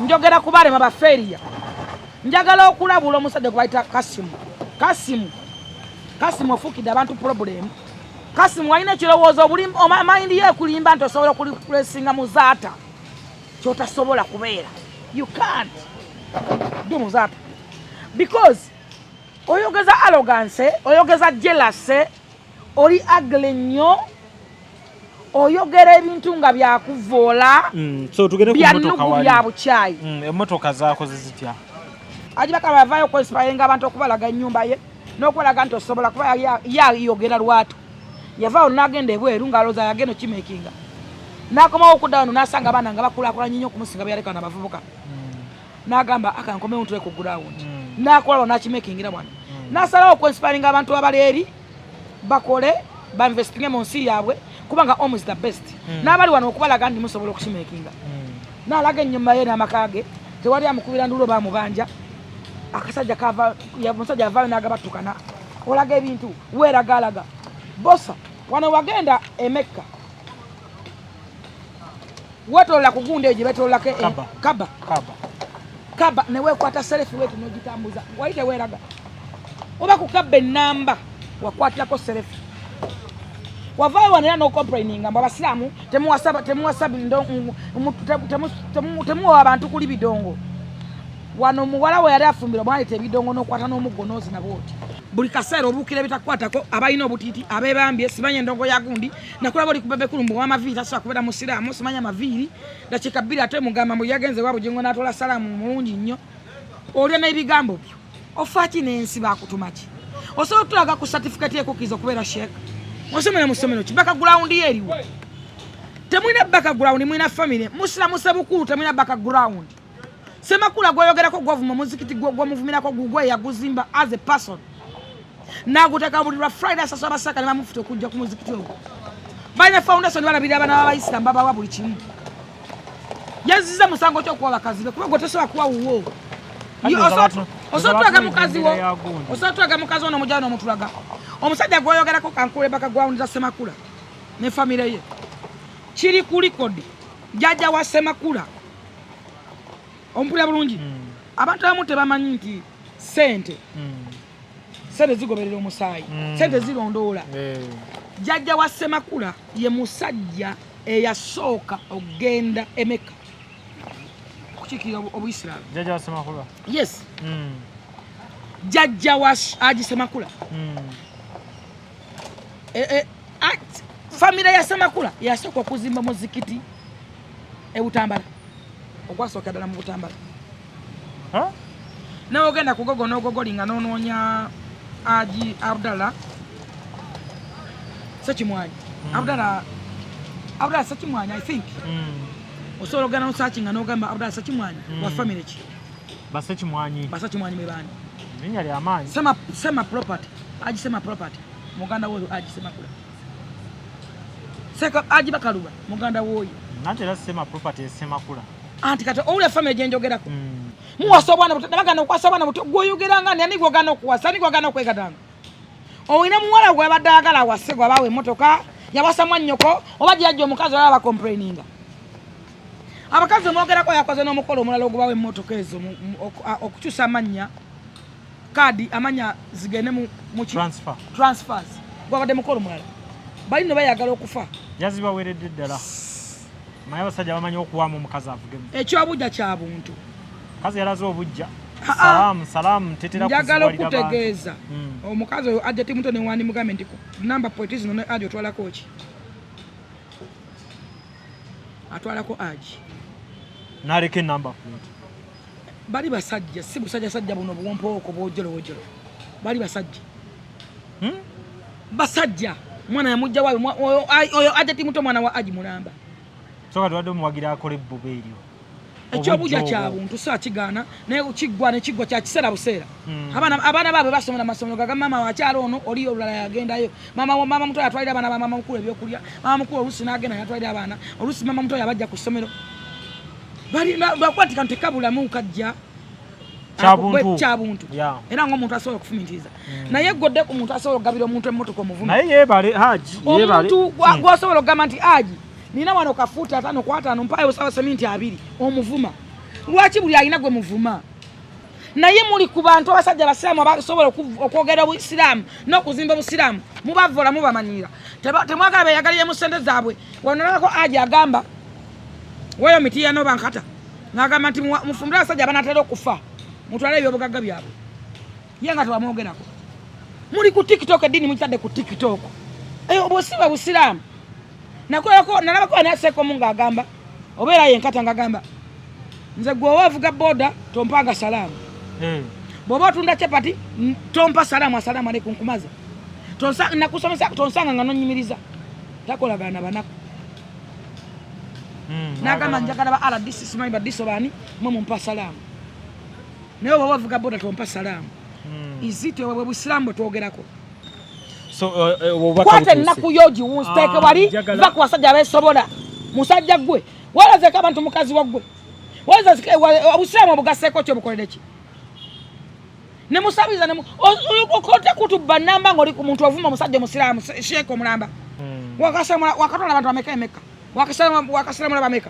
njogera ku baalema bafeeriya njagala okulabula omusajja gwe bayita Qasim ofuukidde abantu problem Qasim walina ekirowoozo mayindi ye ekulimba nti osobola okulipulesinga mu zaata kyotasobola kubeera you can't do mu zaata because oyogeza arrogance oyogeza jealousy oli ugly nnyo oyogera ebintu nga byakuvoola so tugende ku motoka wali bya bukyayi emmotoka zaakoze zitya Hajji bakaba bavaayo okwensipayiringa abantu okubalaga ennyumba ye n'okubalaga nti osobola kuba yayogera lwatu yavaayo n'agenda ebweru ng'alowooza yagenda okimeekinga n'akomawo okudda wano n'asanga abaana nga bakulaakulanye nnyo okumusinga byalekana abavubuka n'agamba akankomewo ntule ku gurawundi n'akolalo n'akimeekingira bwana n'asalawo okwensipayiringa abantu abali eri bakole bainvestinge mu nsi yaabwe kubanga home is the best n'abali wano okubalaga nti musobola okukimeekinga n'alaga ennyumba ye n'amaka ge tewali amukubira ndulo bamubanja akasajja musajja avaayo n'agabattukana olaga ebintu weeragalaga bosa wano wagenda emekka wetolola kugunda eyo gye betololako kaba neweekwata serefi wetu n'ogitambuza wali teweeraga oba kukaba ennamba wakwatirako serefi wavaayo wano era n'ocomplaininga mbu abasiraamu temuwa abantu kuli bidongo wano muwala we yali afumbirwa mwaleta ebidongo n'okwata n'omuggo n'ozina bwoti buli kaseera obuukira ebitakwatako abalina obutiiti abeebambye simanya endongo ya gundi nakulaba oli kubebe kulumbu w'amaviiri tasobola kubeera musiraamu simanya amaviiri dakiika bbiri ate mugamba mbu yagenze wabujengo n'atoola salaamu mulungi nnyo olya n'ebigambo byo ofaaki n'ensi baakutumaki osobola okutulaga ku certificate y'ekukkiriza okubeera Sheikh osomera mu ssomero ki background ye eriwo temulina background mulina family musiramu Sebukulu temulina background Semakula gweyogerako gwavuma muzikiti gwomuvumirako gugwe yaguzimba as a person naguteka buli lwa Friday sasa abasaka ne bamufuta okujja ku muzikiti ogwo balina foundation balabira abana b'abayisiramu babawa buli kimu yaziza musango ky'okuwa bakazi be kuba gwe tosobola kuwa wuwo osotulaga mukazi wo osotulaga mukazi ono omujja n'omutulaga omusajja gweyogerako kankule background za Semakula ne family ye kiri ku record jjajja wa Semakula ompulira bulungi abantu abamu tebamanyi nti sente zigoberera omusaayi sente zirondoola jjajja wa Semakula ye musajja eyasooka okgenda emeka kukiikirira obuyisiraamu jjajja wa Semakula yes jjajja wa Hajji Semakula famire ya Semakula yasooka okuzimba muzikiti Butambala ogwasooka ddala mu Butambala nawe ogenda ku gogo n'ogogolinga n'onoonya Hajji Abdallah Sekimwanyi Abdallah Sekimwanyi I think osobola ogenda n'osaakinga n'ogamba Abdallah Sekimwanyi wa family ki Basekimwanyi be baani linnya ly'amaanyi Sema property Hajji Sema property muganda woyo Hajji Semakula Hajji Bakaluba muganda woyo nate era Sema property Semakula anti kati owulira family gye njogerako muwasa obwana buto nabagana okwasa obwana buto gwoyogeranga ani gwogana okuwasa ani gwogana okwegatanga oyina muwala gwe abadde ayagala awase gwe abaawa emmotoka yawasa mwannyoko oba gye yajja omukazi olaba bacomplaininga abakazi omwogerako yakoze n'omukolo omulala ogubawa emmotoka ezo okukyusa amannya kaadi amanya zigende mu transfers gwabadde mukolo mulala bali ne bayagala okufa yazibaweredde ddala manya abasajja bamanyi okuwaamu omukazi avugemu ekyobujja kya buntu kazi yalaze obujja salaamu tetera njagala okutegeeza omukazi oyo ajja timuto newandi mugambe nti namba point zino ne aji otwalako ki atwalako aji naleka enamba point bali basajja si busajja buno buwompooko bwojolowojolo bali basajja basajja mwana yamujja waayo oyo ajja timuto mwana wa aji mulamba soka tuwadde omuwagira akola ebbuba eryo ekyobuja kyabuntu saa kigaana naye kiggwa nekiggwa kya kiseera buseera abaana baabwe basomera masomero gaga mama wakyalo ono oli olulala yagendayo mama muto yatwalira abaana ba mama mukulu ebyokulya mama mukulu oluusi n'agenda yatwalira abaana oluusi mama muto yabajja ku ssomero bakwatika ntekabulamu kajja kyabuntu era ng'omuntu asobola okufumintiriza naye godde ku muntu asobola okugabira omuntu emmotoka omuvumu naye yeebale Hajji omuntu gw'osobola okugamba nti Hajji nina wano kafuuta 5 ku 5 mpayo osaba seminti 2 omuvuma lwaki buli alina gwe muvuma naye muli ku bantu abasajja basiraamu abasobola okwogera obusiraamu n'okuzimba obusiraamu mubavola mubamanyira temwagala beyagaliremu ssente zaabwe wanolako Hajji agamba weyo miti yano bankata ng'agamba nti mufumbire abasajja abanatera okufa mutwale ebyobugagga byabwe ye nga tebamwogerako muli ku tiktok eddiini mukitadde ku tiktok obusiba busiraamu nalabako anaseeko mu ng'agamba obeera yenkata ng'agamba nze gwe oba ovuga boda tompanga salaamu bw'oba otunda capati tompa salaamu asalaamu aleikum nkumaze nakusomesa tonsanga nga nonyimiriza takolagana banaku n'agamba njagala ba RDC simanyi badiso baani mwe mumpa salaamu naye oba ovuga boda tompa salaamu izito bwe busiraamu bwe twogerako kwata ennaku yogiwunsteeke wali va ku basajja abeesobola musajja gwe walazeko abantu mukazi waggwe obusiraamu obugaseeko kyobukolere ki nemusabiza okote kutubba namba ngaoli ku muntu ovuma omusajja omusiraamu Sheikh omulamba wakatola abantu bameka emeka wakasiramula bameka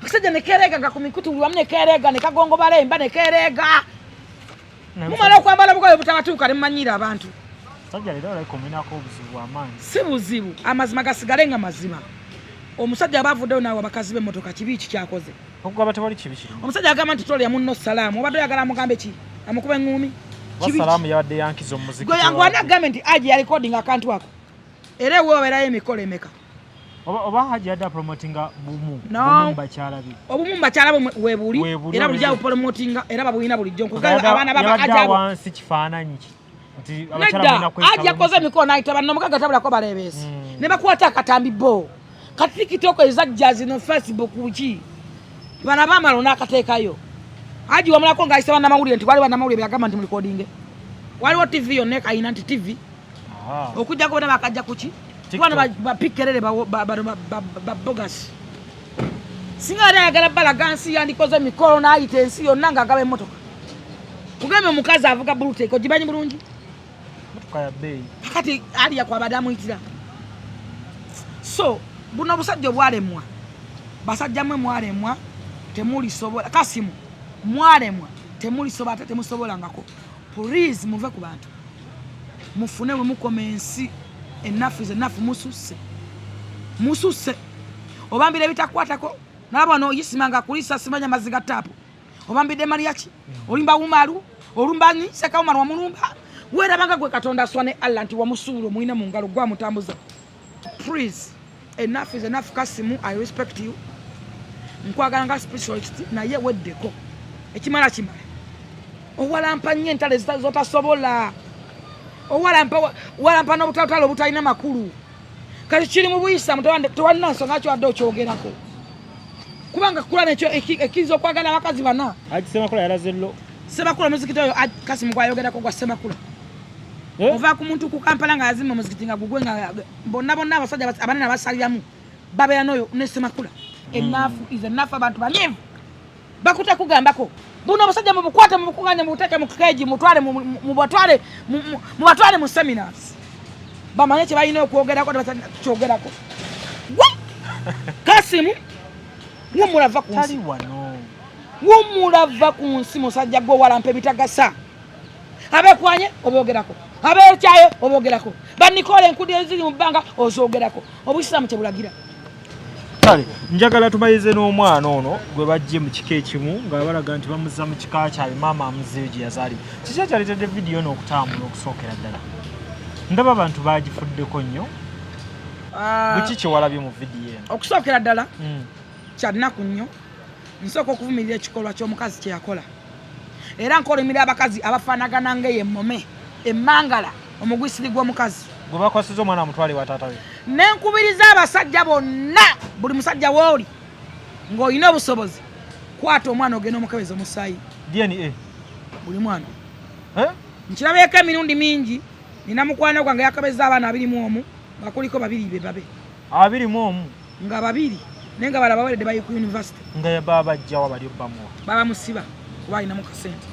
akasajja nekereega nga ku mikutu wamu nekereega nekagongo balemba nekereega mumala okwambala bugoye butabatuuka nemumanyira abantu si buzibu amazima gasigale nga mazima omusajja abavuddeyo naawe abakazi b'emmotoka kibi ki kyakoze omusajja agamba nti tolya munno salaamu obadde oyagala amugambe ki amukuba eŋŋuumi gwe yangwana agambe nti Hajji yarekodinga akantu ako era ewe obeerayo emikolo emeka oba Hajji yadda promotinga bumu bakyala be obumu bakyala be weebuli era bulijja bupromotinga era babulina bulijjo abaana babajja wansi kifaananyi ki nedda Hajji akoze emikolo n'ayita banno omukaga tabulako baleebeesi ne bakwata akatambi bo kati TikTok ezajja zino Facebook ki bana bamalo n'akateekayo Hajji wamulako ng'ayisa bannamawulire nti waliwo bannamawulire byagamba nti mulikodinge waliwo TV yonna ekayina nti TV okujja kubona bakajja kuki tibana bapikerere babogasi singa ali ayagala balaga nsi yandikoze emikolo n'ayita ensi yonna ng'agaba emmotoka kugambe omukazi avuga buluteko gibanyi bulungi kati ali yakwabadde amuyitira so buno obusajja obwalemwa basajja mwe mwalemwa temulisobola Qasim mwalemwa temulisobola ate temusobolangako please muve ku bantu mufune we mukoma ensi enough is enough mususe obambire bitakwatako nalaba no yisimanga kulisa simanya maziga tapu obambide mariachi olimba umaru olumbani seka umaru wa mulumba wera banga gwe katonda swane Allah nti wa musulo muina mu ngalo gwa mutambuza please enough is enough Qasim I respect you nkwagala nga specialist na ye weddeko ekimala kimala owalampa nnyo entale zotasobola owalampa n'obutalo obutalina makulu kati kiri mu buyisa tewalina nsonga kyo wadde okyogerako kubanga kula nekyo ekiriza okwagala abakazi bana Hajji Semakula yalaze llo Semakula omuzikiti oyo Qasim gwayogerako gwa Semakula ova ku muntu ku Kampala nga yazimba omuzikiti nga gugwe nga bonna abasajja abanene abasaliramu babeera n'oyo ne Semakula enough is enough abantu banyevu bakuta kugambako buno abasajja mubukwate mubukunganya mubuteke mu keji mutwale mubatwale mu seminars bamanye kye balina okwogerako kyogerako Qasim wumulava ku nsi wumulava ku nsi musajja gwe walampa ebitagasa abekwanye obyogerako abeekyayo obyogerako banikole enkudi eziri mu bbanga ozoogerako obusiraamu kye bulagira kale njagala tubayize n'omwana ono gwe bajje mu kika ekimu nga balaga nti bamuzza mu kika kyabe maama amuzeeyo gye yazaalibwa kiki ekyaleetedde vidiyo n'okutambula okusookera ddala ndaba abantu bagifuddeko nnyo biki kyewalabye mu vidiyo eno okusookera ddala kyalinaku nnyo nsooka okuvumirira ekikolwa ky'omukazi kye yakola era nkolimira abakazi abafaanagana ng'eyo emmome emmangala omugwisiri gw'omukazi gwe bakwasiza omwana amutwale wa taata we nenkubiriza abasajja bonna buli musajja wooli ng'olina obusobozi kwata omwana ogenda omukebeza omusaayi DNA buli mwana nkirabyeko emirundi mingi nina mukwano gwange yakebeza abaana 21 nga kuliko 2 be babe 21 nga 2 naye nga balaba baweredde bayi ku university nga yababa jjawa bali bamuwa baba musiba kuba alinamu kasente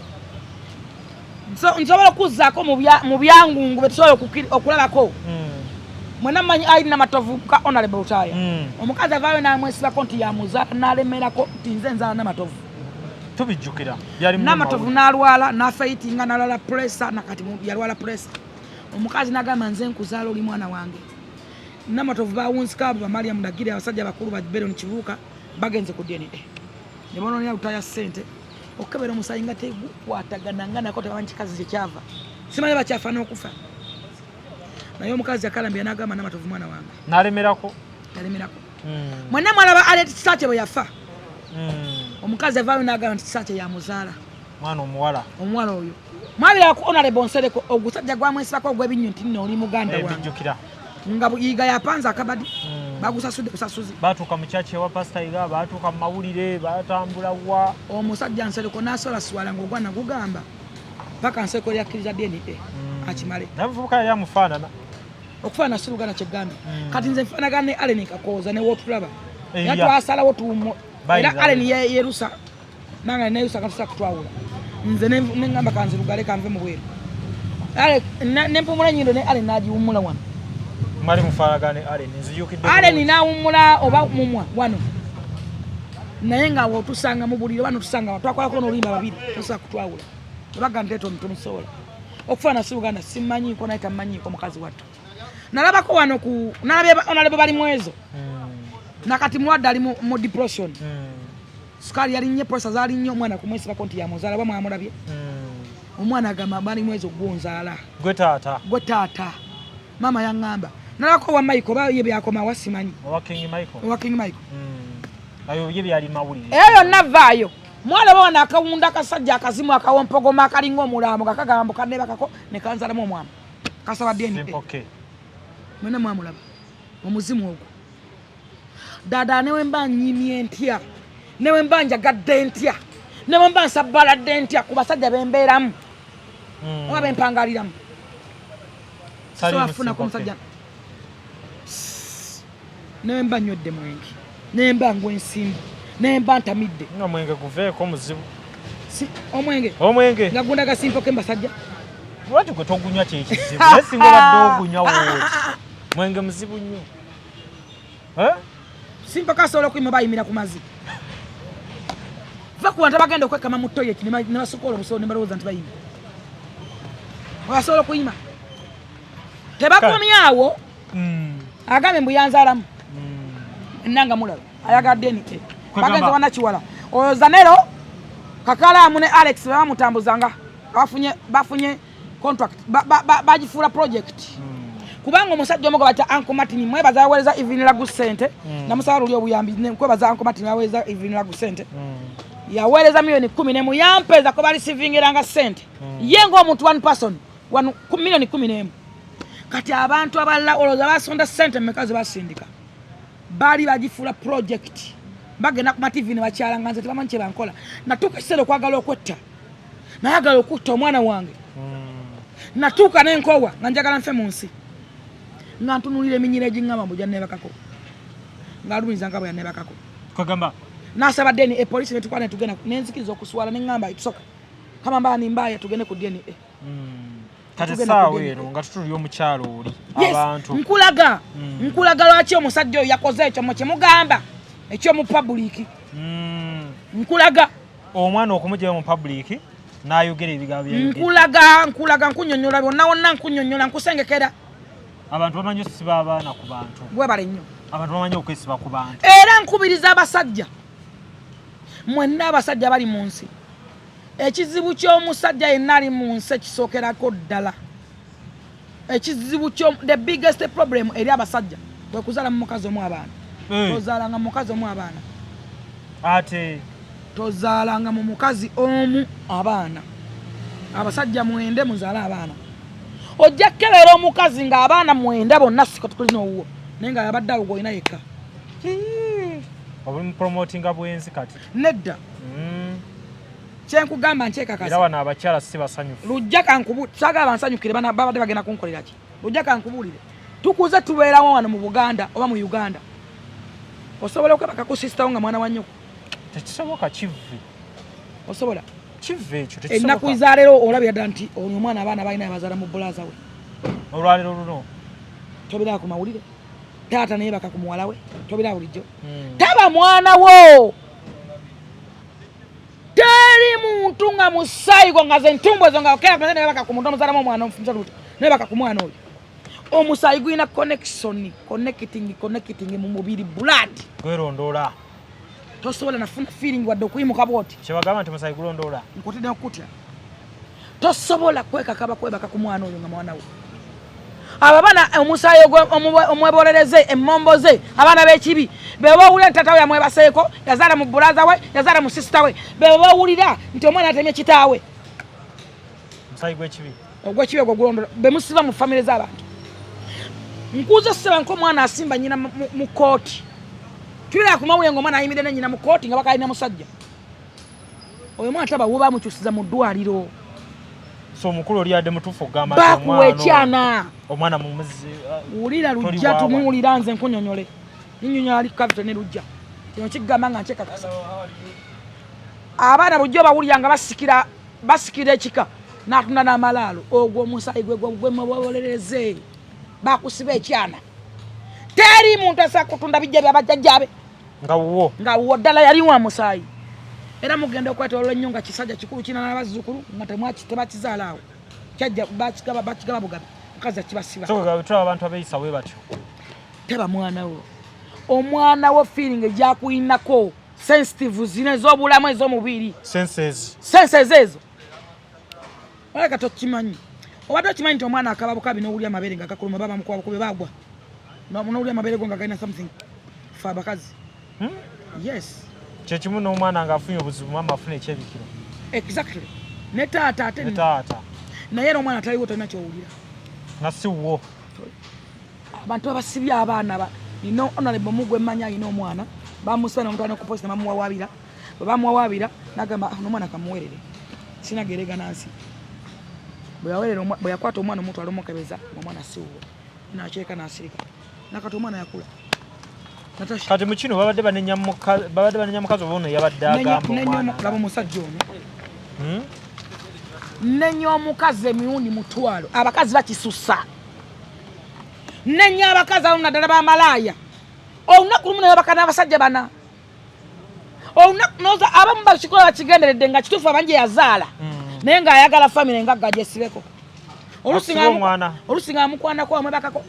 nsobola okuzzaako mu byangungu betusobola okulabako mwena mmanyi alina amatovu ka honorable Lutaya omukazi avaayo n'amwesibako nti yamuzaala n'alemerako nti nze nzaala n'amatovu tubijjukira n'amatovu n'alwala n'afeyitinga n'alwala puresa nakati yalwala puresa omukazi n'agamba nze nkuzaala oli mwana wange n'amatovu bawunsika bamaliya mudagire abasajja bakulu ba Beron Kibuuka bagenze ku DNA ne bonoonera Lutaya ssente okukebera omusaayi nga tegukwatagana nga nako tebamanyi kikazi kye kyava simanyi bakyafa n'okufa naye omukazi yakalambira n'agamba n'amatovu mwana wange n'alemerako mwenna mwalaba aleti kisakye bwe yafa omukazi avaayo n'agamba nti kisakye yamuzaala omuwala oyo mwabira ku honorable Nsereko ogusajja gwamwesibako ogw'ebinnyo nti nno oli muganda wange nga yiga yapanza akabadi bagusasudde busasuzi batuuka mu kyaki ewa pasita Yiga batuuka mu mawulire batambula wa omusajja Nsereko n'asobola swala ng'ogwana gugamba paka Nsereko yakkiriza DNA akimale namuvubuka yali amufaanana okufaana silugana kyegambye kati nze nfaanagana ne Allen Kakooza ne wotulaba era twasalawo tuumo era Allen yerusa nanga neyerusa katusa kutwawula nze nengamba kanzirugale kanve mu bweru nempumula nyindo ne Allen nagiwummula wano mali mufaanagane Allen nzijukidde Allen nawummula oba mumwa wano naye nga wotusanga mu buliro bano tusanga twakolako n'oluyimba babiri tusa kutwawula baga nteto ntumusobola okufaana siluganda simmanyiko naye tammanyiko mukazi wattu nalabako wano ku nalabye bali mwezo nakati muwadde ali mu depression sukali yali nnyo posa zaali nnyo omwana kumwesibako nti yamuzaala ba mwamulabye omwana agamba bali mwezo gwonzaala gwe taata mama yaŋŋamba nalabako wa Michael baye byakoma wasimanyi owa King Michael ayo ye byali mawulire eyo yonna vaayo mwalaba wana akawunda akasajja akazimu akawompogoma akalinga omulamu kakagamba kadde bakako ne kanzalamu omwana kasaba DNA mwena mwamulaba omuzimu ogwo dada newe mba nyimye ntya newe mba njagadde ntya newe mba nsabbaladde ntya ku basajja bembeeramu oba bempangaliramu so afuna ku musajja newe mba nywedde mwenge newe mba ngwensimbi newe mba ntamidde nga mwenge guveeko muzibu omwenge nga gunda gasimpoke mbasajja lwaki gwe togunywa kyekizibu naye singa obadde ogunywa wooti mwenge muzibu nnyo simpoka asobola okuyima bayimira ku mazzi va ku bantu abagenda okwekama mu toyeti ne basukoola obusobo ne balowooza nti bayima abasobola okuyima tebakomyawo agambe mbu yanzaalamu ennanga mulaba ayagadde nite bagenze wanakiwala oyo Zanero Kakalaamu ne Alex bamutambuzanga bafunye contract bagifuula project kubanga omusajja omugo bata Uncle Martin mwebaza yaweereza Evelyn Lagu ssente namusaba luli obuyambi nkwebaza Uncle Martin yaweereza Evelyn Lagu ssente yaweereza milioni 10 ne muyampeza ko bali sivingeranga ssente ye ng'omuntu one person milioni 10 kati abantu abalala olowooza basonda ssente mmekazi basindika bali bagifuula project bagenda ku mativi ne bakyalanga nze tebamanyi kye bankola natuuka ekiseera okwagala okwetta nayagala okutta omwana wange natuuka n'enkowa nga njagala nfe mu nsi nga ntunulira eminyira egiŋŋamba mbu janneebakako ng'alumiriza nga bwe yanneebakako kagamba n'asaba DNA polisi netukwana netugenda nenzikiriza okuswala neŋŋamba itusoka kama mbaani mbaaya tugende ku DNA kati saawa eno nga tutulira omukyalo oli abantu nkulaga lwaki omusajja oyo yakoze ekyo mu kimugamba ekyomu public nkulaga omwana okumugyera mu public n'ayogera ebigambo nkulaga nkunyonnyola byonna wonna nkunyonnyola nkusengekera abantu bamanyi okusiba abaana ku bantu webale nnyo abantu bamanyi okwesiba ku bantu era nkubiriza abasajja mwenna abasajja bali mu nsi ekizibu ky'omusajja yenna ali mu nsi ekisookerako ddala ekizibu the biggest problem eri abasajja bwe kuzaala mu mukazi omu abaana tozaalanga mu mukazi omu abaana ate tozaalanga mu mukazi omu abaana abasajja mwende muzaale abaana ojja kkebeera omukazi ng'abaana mwenda bonna siko tulina owuwo naye nga yabadde awo gw'olina yekka Obuli promotinga bwenzi kati. Nedda. Kyenkugamba nkyekakasa. Era wana abakyala si basanyufu. Lujja kankubulire saga bansanyukire bana babadde bagenda kunkolera ki. Lujja kankubulire. Tukuze tubeerawo wano mu Buganda oba mu Uganda. Osobola okwebaka ku sister nga mwana wa nnyoko. Tekisoboka kive. Osobola. Kive ekyo tekisoboka. Ennaku izaaleero olabira dda nti oyo omwana abaana balina abazaala mu bulaza we. Olwaleero luno. Tobira ku mawulire. Taata naye baka ku muwala we. Tobira bulijjo. Taba mwana wo. Teri muntu nga musaigo nga ze ntumbo zo nga okera kwanza baka ku muntu omuzala mu mwana omufunza luto. Ne baka ku mwana oyo. Omusaigo ina connecting mu mubiri blood. Gwerondola. Tosobola nafuna feeling wadde okuyimuka bwoti. Kyebagamba nti musaigo gulondola. Nkutidde okutya. Tosobola kwebaka ku mwana oyo nga mwana we. Ababana omusayo omweborereze emmombo ze abaana b'ekibi beba owulira tata we yamwebaseeko yazaala mu bulaza we yazaala mu sister we beba owulira nti omwana atemye kitaawe musayi gw'ekibi ogw'ekibi ogwo gulondola bemusiba mu famire z'abantu nkuza seba nko mwana asimba nyina mu kooti tulira ku mawulire ng'omwana ayimirire ne nyina mu kooti nga bakalina musajja oyo mwana taba wo bamukyusiza mu ddwaliro so omukulu oli adde mutuufu ogamba nti bakuwa ekyana omwana mumuzi wulira lujja tumuwulira nze nkunyonyole ninyonyola ali kavite ne lujja kino kigamba nga nkyekakasa abaana bujjo bawulira nga basikira ekika n'atunda n'amalaalo ogwo omusayi gwe mubolereze bakusiba ekyana teri muntu asa kutunda bijja byabajjajjabe nga wuwo ddala yali wa musayi era mugenda okwetolera ennyo nga kisajja kikulu kina n'abazzukulu nga tebakizaalaawo kyajja bakigaba bugabi mukazi akibasiba tulaba abantu abeeyisa bwe batyo teba mwana wo omwana wo feeling egyakuyinako sensitive zino ez'obulamu ez'omubiri senses ezo oleka tokimanyi obadde okimanyi nti omwana akaba bukabi n'owulya amabere nga gakuluma baba mukuba bukubi bagwa n'owulya amabere go nga galina something fe abakazi yes kyekimu n'omwana ng'afunye obuzibu mama afuna ekyebikiro exactly ne taata ate naye era omwana ataliwo talina kyowulira nga si wo abantu abasibye abaana nina honorable mugwe emmanya alina omwana bamusana omutwana ku posi nebamuwawabira bwe bamuwawabira nagamba n'omwana kamuwerere sinagerega nansi bwe yakwata omwana omutwala omukebeza omwana si wo nakyeka nasirika nakati omwana yakula kati mu kino babadde banenya mukazi oba ono yabadde agamba omusajja ono nenya omukazi emirundi mutwalo abakazi bakisusa nenya abakazi abo naddala bamalaaya olunaku lumu nayabaka n'abasajja bana olunaku noza abamu bakikola bakigenderedde nga kituufu abangi yazaala naye ng'ayagala famire nga gajesibeko olusi ng'amukwanako amwebakako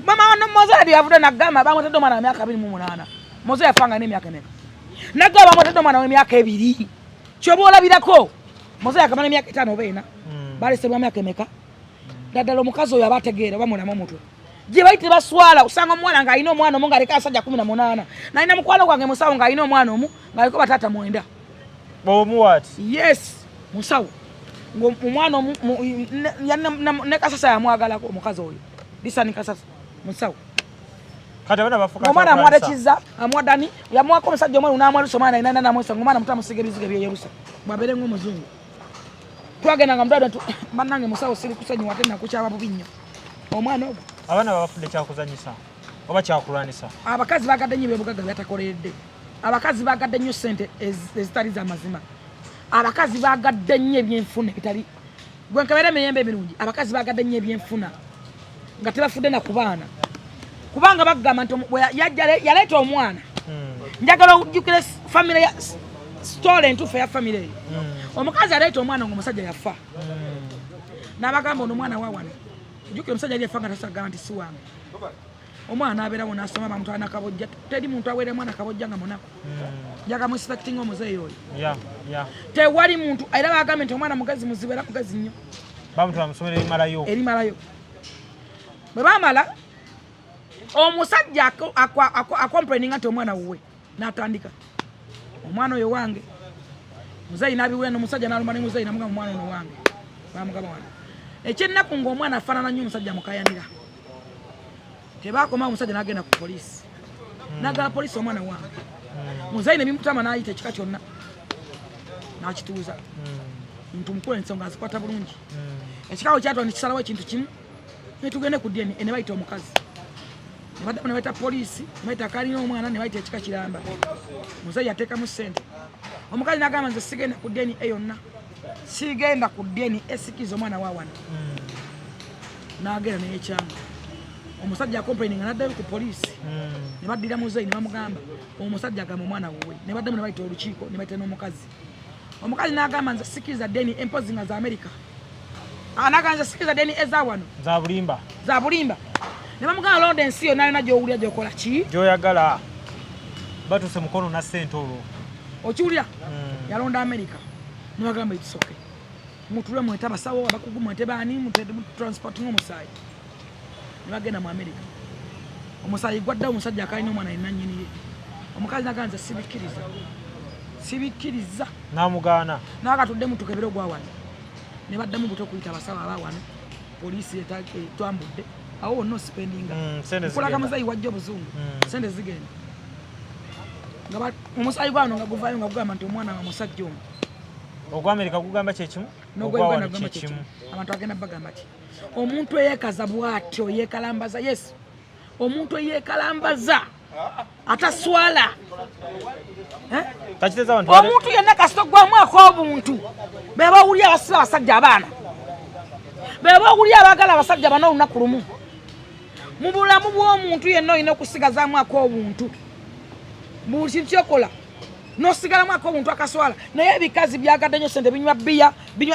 mama wano Mozadi yavude nagamba bamutedde omwana wa myaka 28 Mozadi yafanga n'emyaka emeka nagamba bamutedde omwana w'emyaka 2 kyoba olabirako Mozadi yakamala emyaka 5 oba 4 balesebwa myaka emeka daddala omukazi oyo abategeera bamulamu omutwe gye bayite baswala osanga omuwala ng'alina omwana omu ng'aleka asajja 18 nalina mukwano gwange musawo ng'alina omwana omu ng'aliko bataata 9 omuwati yes musawo ng'omwana omu ne kasasa yamwagalako omukazi oyo disani kasasa musawo kati abana bafuka omwana amwada kiza amwadani yamwako omusajja omwana n'amwalusa omwana ina n'amwesa omwana muta musiga ebiziga bye yerusa bwabere ng'omuzungu twagenda nga mudada bannange musawo siri kusanyiwa ate nakukyaba bubi nnyo omwana ogwo abaana babafudde kyakuzanyisa oba kyakulwanisa abakazi bagadde nnyo byebugaga byatakoleredde abakazi bagadde nnyo ssente ezitali z'amazima abakazi bagadde nnyo ebyenfuna ebitali gwenkebera emirembe emirungi abakazi bagadde nnyo ebyenfuna nga tebafudde na ku baana kubanga bagamba nti yaleeta omwana njagala ojjukire famire ya story entuufu eya famire eyo omukazi aleeta omwana ng'omusajja yafa n'abagamba ono omwana wawana ojjukire omusajja yali yafa nga tasagamba nti si wange omwana abeerawo n'asoma bamutwala nakabojja teri muntu aweera mwana kabojja nga munaku njaga muinspecting omuzeeyi oyo tewali muntu era bagambye nti omwana mugazi muzibu era mugazi nnyo bamutwala musomero erimalayo bwe bamala omusajja akomplaininga nti omwana wuwe n'atandika omwana oyo wange muzeeyi n'abiwulira n'omusajja n'aluma ne muzeeyi namugamba omwana ono wange bamugamba wange ekyennaku ng'omwana afaanana nnyo omusajja mukayanira tebakoma omusajja n'agenda ku poliisi n'agala poliisi omwana wange muzaine bimutama naayita ekika kyonna n'akituuza muntu mukulu ensonga azikwata bulungi ekikawo kyatwa nekisalawo ekintu kimu netugende ku DNA ne bayita omukazi ne baddamu ne bayita poliisi ne bayita akalina omwana ne bayita ekika kiramba muzayi yateekamu ssente omukazi n'agamba nze sigenda ku DNA yonna sigenda ku DNA esikiza omwana wawana n'agenda neyekyanga omusajja complaining n'addayo ku poliisi ne baddira muzayi ne bamugamba omusajja agamba omwana wowe ne baddamu ne bayita olukiiko ne bayita n'omukazi omukazi n'agamba nze sikiriza deni empozi nga za America n'agamba nze sikiriza deni eza wano za bulimba ne bamugamba londa ensi yonna yonna gy'owulira gy'okola ki gy'oyagala batuse mukono na ssente olwo okiwulira yalonda America ne bagamba itisoke mutule mwete abasawo abakugu mwete baani transport ng'omusaayi ne bagenda mu America omusaayi gwaddawo omusajja akalina omwana yenannyini ye omukazi n'agamba nze sibikiriza namugana nakatudde mutukebero gwa wano ne baddamu buto kuyita abasawo aba wano poliisi etwambudde awo wonna osipendinga kulaga muzayi wajja obuzungu sente zigenda nga omusaayi gwano nga guvaayo nga gugamba nti omwana wa musajja omu ogw'Amerika gugamba kyekimu n'ogw'Uganda gugamba kyekimu abantu bagenda bagamba ti omuntu eyeekaza bw'atyo yeekalambaza yes omuntu eyeekalambaza ataswala omuntu yenna kasito gwamwako obuntu bebawulya abasira abasajja abaana bebawulya abagala abasajja bana olunaku lumu mu bulamu bw'omuntu yenna olina okusigazamwako obuntu buli kintu kyokola n'osigalamuako obuntu akaswala naye ebikazi byagadde nnyo sente binywa bbiya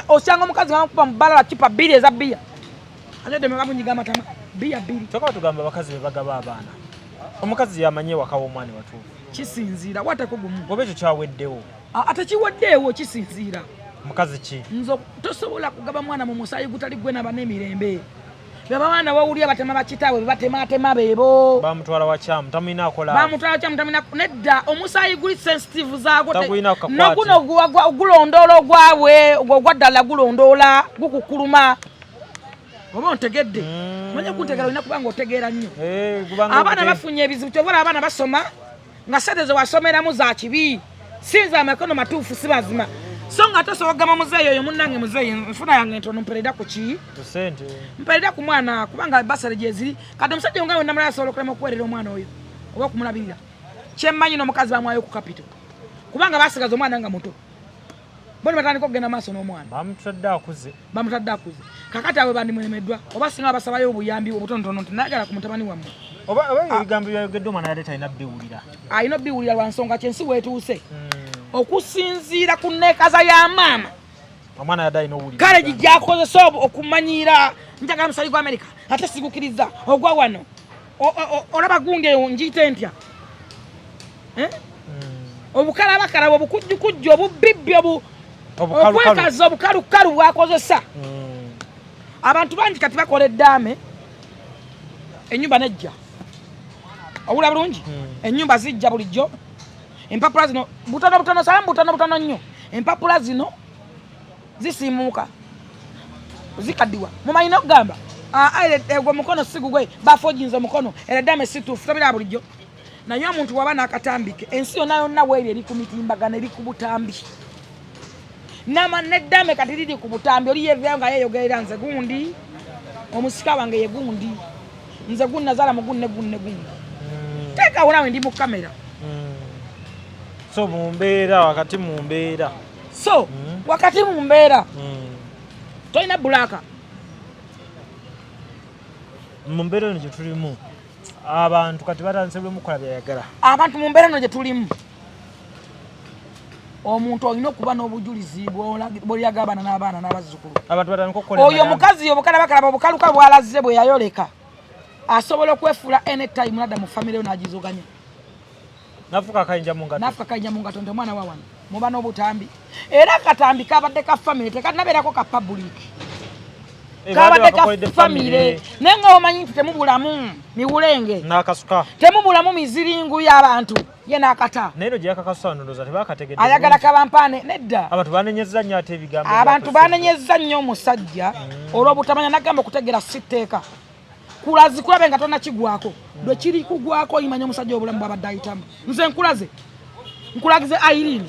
osanga omukazi ngamukuba mu balala kipa 2 eza bbiya anyodde mebamunyiga amatama bbiya 2 toka tugamba abakazi bebagaba abaana omukazi yamanye wakawo omwana watuufu kisinziira watako gumu oba ekyo kyaweddewo ate kiwaddeewo kisinziira mukazi ki nzo tosobola kugaba mwana mu musaayi gutali gwe naba n'emirembe bebabaana bawulira batema bakitaabwe bebatematema beebo bamutwala wakyamu tamulina akola bamutwala wakyamu tamulina nedda omusaayi guli sensitive zaagwo noguno gulondoola ogwabwe ogwaddala gulondoola gukukuluma oba ontegedde manye kuntegera olina kubanga otegeera nnyo abaana bafunye ebizibu kyobola abaana basoma nga sente ze wasomeramu za kibi sinza amakono matuufu si mazima so nga tosobola kugamba muzeeyi oyo munnange muzeeyi nfuna yange ntono mperera ku ki mperera ku mwana kubanga basale gyeziri kati omusajja nga wenna mulala asobola okulema okuweerera omwana oyo oba okumulabirira kyemmanyi n'omukazi bamwayo ku kapito kubanga basigaza omwana nga muto boni batandika okugenda maaso n'omwana bamutadde akuze kakati abo bandimwemeddwa oba singa basabayo obuyambi obutonotono nti nayagala ku mutabani wammwe oba ebigambo byayogedde omwana yali talina biwulira alina biwulira lwa nsonga kyensi weetuuse okusinziira ku nneekaza ya maama omwana yadde alina owulira kale gijjakozesa okumanyira njagala musali gwa Amerika ate sigukiriza ogwa wano olaba gundi eyo njiyite ntya obukalabakalaba obukujjukujju obubibbi okwekaza obukalukalu bwakozesa abantu bangi kati bakola eddaame ennyumba nejja owula bulungi ennyumba zijja bulijjo empapula zino butono salamu butono nnyo empapula zino zisiimuuka zikaddiwa mumanyina okugamba gwe mukono sigugwe bafojinza omukono era eddaame situufu tobira bulijjo naye omuntu waba n'akatambike ensi yonna yonna weeri eri ku mitimbagano eri ku butambi neddaame kati liri ku butambi oli yeevayo nga yeeyogerera nze gundi omusika wange ye gundi nze gundi nazaala mu gundi gundi teekawo nawe ndi mu kamera so wakati mu mbeera tolina bulaka mu mbeera eno gye tulimu abantu kati batandise mukola byayagala abantu mu mbeera eno gye tulimu omuntu olina okuba n'obujulizi bw'oliyaga abaana n'abaana n'abazzukulu oyo omukazi obukalabakalaba obukaluka bw'alazze bwe yayoleka asobola okwefuula anytime nadda mu famire yo n'agizuganya nafuka akayinja mu ngato nti omwana wa wano muba n'obutambi era akatambi kabadde ka famire tekanabeerako ka public kabadde ka famire naye nga omanyi nti temubulamu miwulenge n'akasuka temubulamu miziringu y'abantu ye n'akata naye no gyeyakakasuka ndowooza tebakategedde ayagala kabampaane nedda abantu banenyezza nnyo ate ebigambo abantu banenyezza nnyo omusajja olw'obutamanya nagamba okutegera sitteeka kulazi kulabe nga tonna kigwako lwe kiri kugwako imanya omusajja obulamu bwabadde ayitamu nze nkulaze nkulagize Irene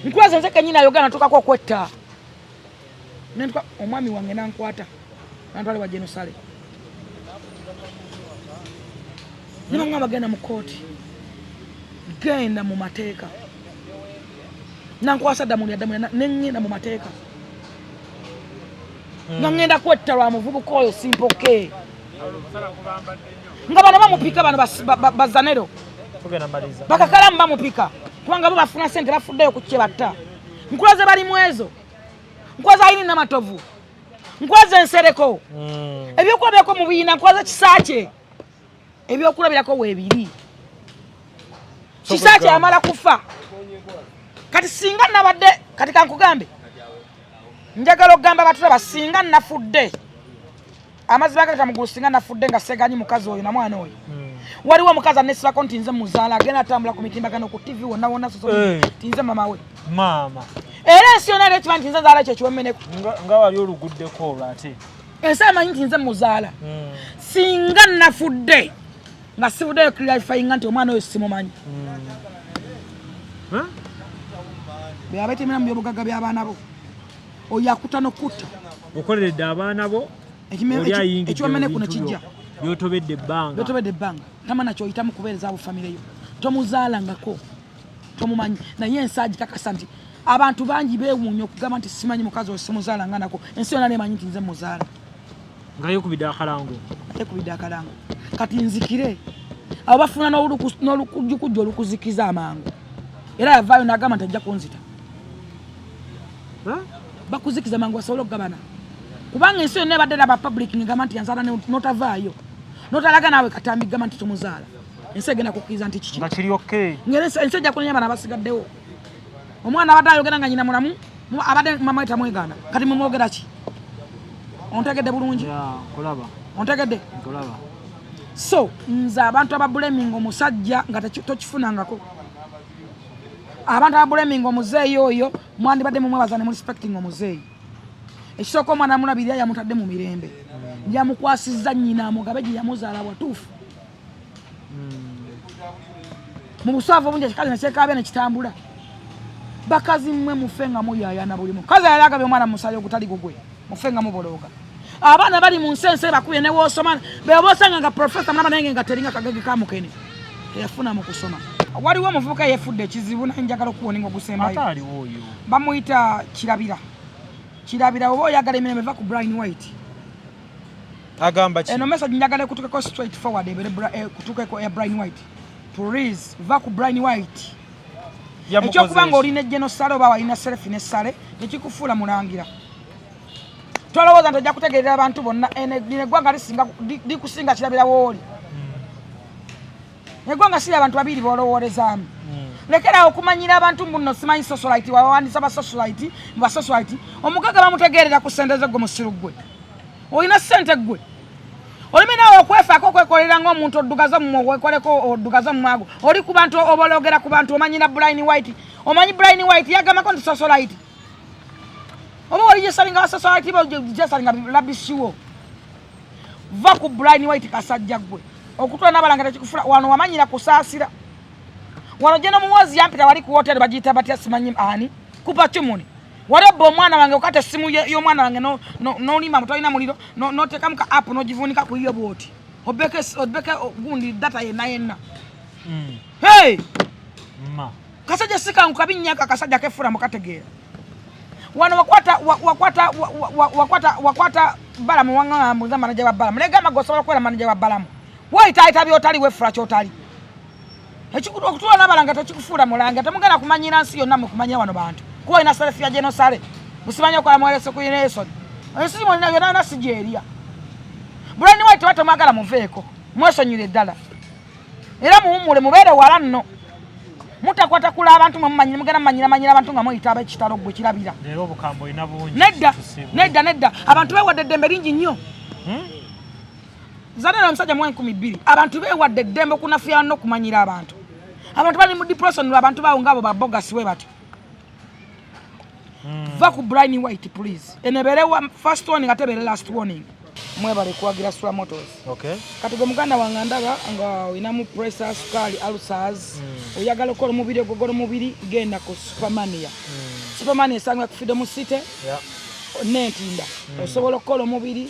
nkulaze nze kenyina yogana toka kwa kwetta nentwa omwami wange nankwata nantwale wa Jenosale nino ngamba genda mu kooti genda mu mateeka nankwasa damu nengenda mu mateeka ngenda kwetta lwa muvubuka oyo simpoke nga bano bamupika bano bazanero bakakalamu bamupika kubanga bo bafuna sente bafuddeyo ku kyebatta nkulaze bali mwezo nkwaza Irene Namatovu nkwaza Ensereko ebyokulabirako mu biina nkwaza Kisakye ebyokulabirako weebiri Kisakye amala kufa kati singa nabadde kati kankugambe njagala okugamba batulaba singa nafudde amaziba gata mugulu singa nafudde nga seganyi mukazi oyo na mwana oyo waliwo mukazi anesibako nti nze muzaala agenda atambula ku mitimbagano ku TV wonna wonna soso tinze mama we mama era ensi yonna erekiba nti nze nzaala ekyo kiwomeneko nga wali oluguddeko olwo ate ensi amanyi nti nze muzaala singa nafudde nga sivuddeyo clarifyinga nti omwana oyo simumanyi beabetemera mu byobugagga by'abaana bo oyo akuta nokutta okoleredde abaana bo ekiwomeneko nekijja byotobedde ebbanga tamana kyoyitamu kubeereza abo famire yo tomuzaalangako tomumanyi naye ensi agikakasa nti abantu bangi beewuunya okugamba nti simanyi mukazi oyo simuzaalanga nako ensi yonna nemanyi nti nze muzaala nga yekubidde akalango kati nzikire abo bafuna n'olukujjukujja olukuzikiza amangu era yavaayo n'agamba nti ajja kunzita bakuzikiza mangu basobole okugabana kubanga ensi yonna ebadde naba public ngamba nti yanzaala notavaayo notalaga naawe katambi gamba nti tomuzaala ensi egenda kukkiriza nti kiki nga kiri okay ensi ejja kunenya abaana basigaddewo omwana abadde ayogera nga nyina mulamu abadde mama we tamwegaana kati mumwogera ki ontegedde bulungi ontegedde so nze abantu ababuleminga omusajja nga tokifunangako abantu ababuleminga omuzeeyi oyo mwandibadde mumwebaza ne respecting omuzeeyi ekisooka omwana amulabirira yamutadde mu mirembe yamukwasizza nnyina amugabe gye yamuzaala bwatuufu mu buswavu obungi ekikazi nekyekaabe nekitambula bakazi mmwe mufe nga muyayana bulimu kazi Eyagabye omwana mumusale ogutali gugwe mufe nga mubolooga abaana bali mu nsense bakubye ne woosoma beba osanga nga profesa mulaba naye nga teringa kagege kamukene teyafuna mu kusoma waliwo omuvubuka yeefudde ekizibu naye njagala okuwoninga ogusembayo bamuyita kirabira oba oyagala emirembe eva ku Brian White agamba ki eno message njagala ekutukeko straight forward kutukeko ya Brian White please va ku Brian White ekyokubanga olina ejjenosale oba walina selfi nessale nekikufuula mulangira tolowooza nti ojja kutegeerera abantu bonna lino eggwanga likusinga kirabira wooli eggwanga siri abantu babiri boolowoolezaamu lekerawo okumanyira abantu muno simanyi socialite wawandisa basocialite mubasocialite omugaga bamutegeerera ku ssente ze gwe musiru gwe olina ssente gwe olime naawe okwefaako okwekolera ng'omuntu oddugaza mumwe wekoleko oddugaza mumwago oli ku bantu obalogera ku bantu omanyira Brian White omanyi Brian White yagamako nti socialite oba oli gyesalinga basocialite gyesalinga labisiwo va ku Brian White kasajja gwe okutula n'abalanga tekikufula wano wamanyira kusaasira wano gye n'omuwozi yampita wali ku hoteri bagiyita batya simanyi ani kupa kimuni walebba omwana wange okata essimu y'omwana wange n'olimba mutolina muliro n'oteekamu ka apu n'ogivuunika ku iyo bwoti obeke gundi data yenna hey kasajja sikangu kabi nnyaka kasajja kefuula mukategeera wano wakwata balamu waŋŋambuza manaja wa balamu negamba gosobola okubeera manaja wa balamu wayitaayita byotali weefula kyotali okutula n'abalanga tekikufuula mulanga temugenda kumanyira nsi yonna mukumanyira wano bantu kuba ina selfi ya jenosale musimanyi okola mwelese ku inesoni ensi mwolina yonna nasi gyerya Brian White batemwagala muveeko mwesonyiire eddala era muwummule mubeere wala nno mutakwata kula abantu mumanyira mugenda mumanyira abantu nga muyita ab'ekitalo gwe kirabira leero obukambo olina bungi nedda abantu beewadde eddembe lingi nnyo zanera omusajja mu 12 abantu beewadde eddembe okunafuya n'okumanyira abantu bali mu depression abantu bawo ng'abo babogasi bwe batyo va ku blind white please enebere first warning atebere last warning mwebale kuwagira Sula Motors. Okay. Kati gwe muganda wange ndaba nga olinamu pressure, sukali, ulcers, oyagala okola omubiri ogogolo mubiri genda ku Supermania. Supermania esangibwa ku Freedom City. Yeah. Netinda. Osobola okola omubiri,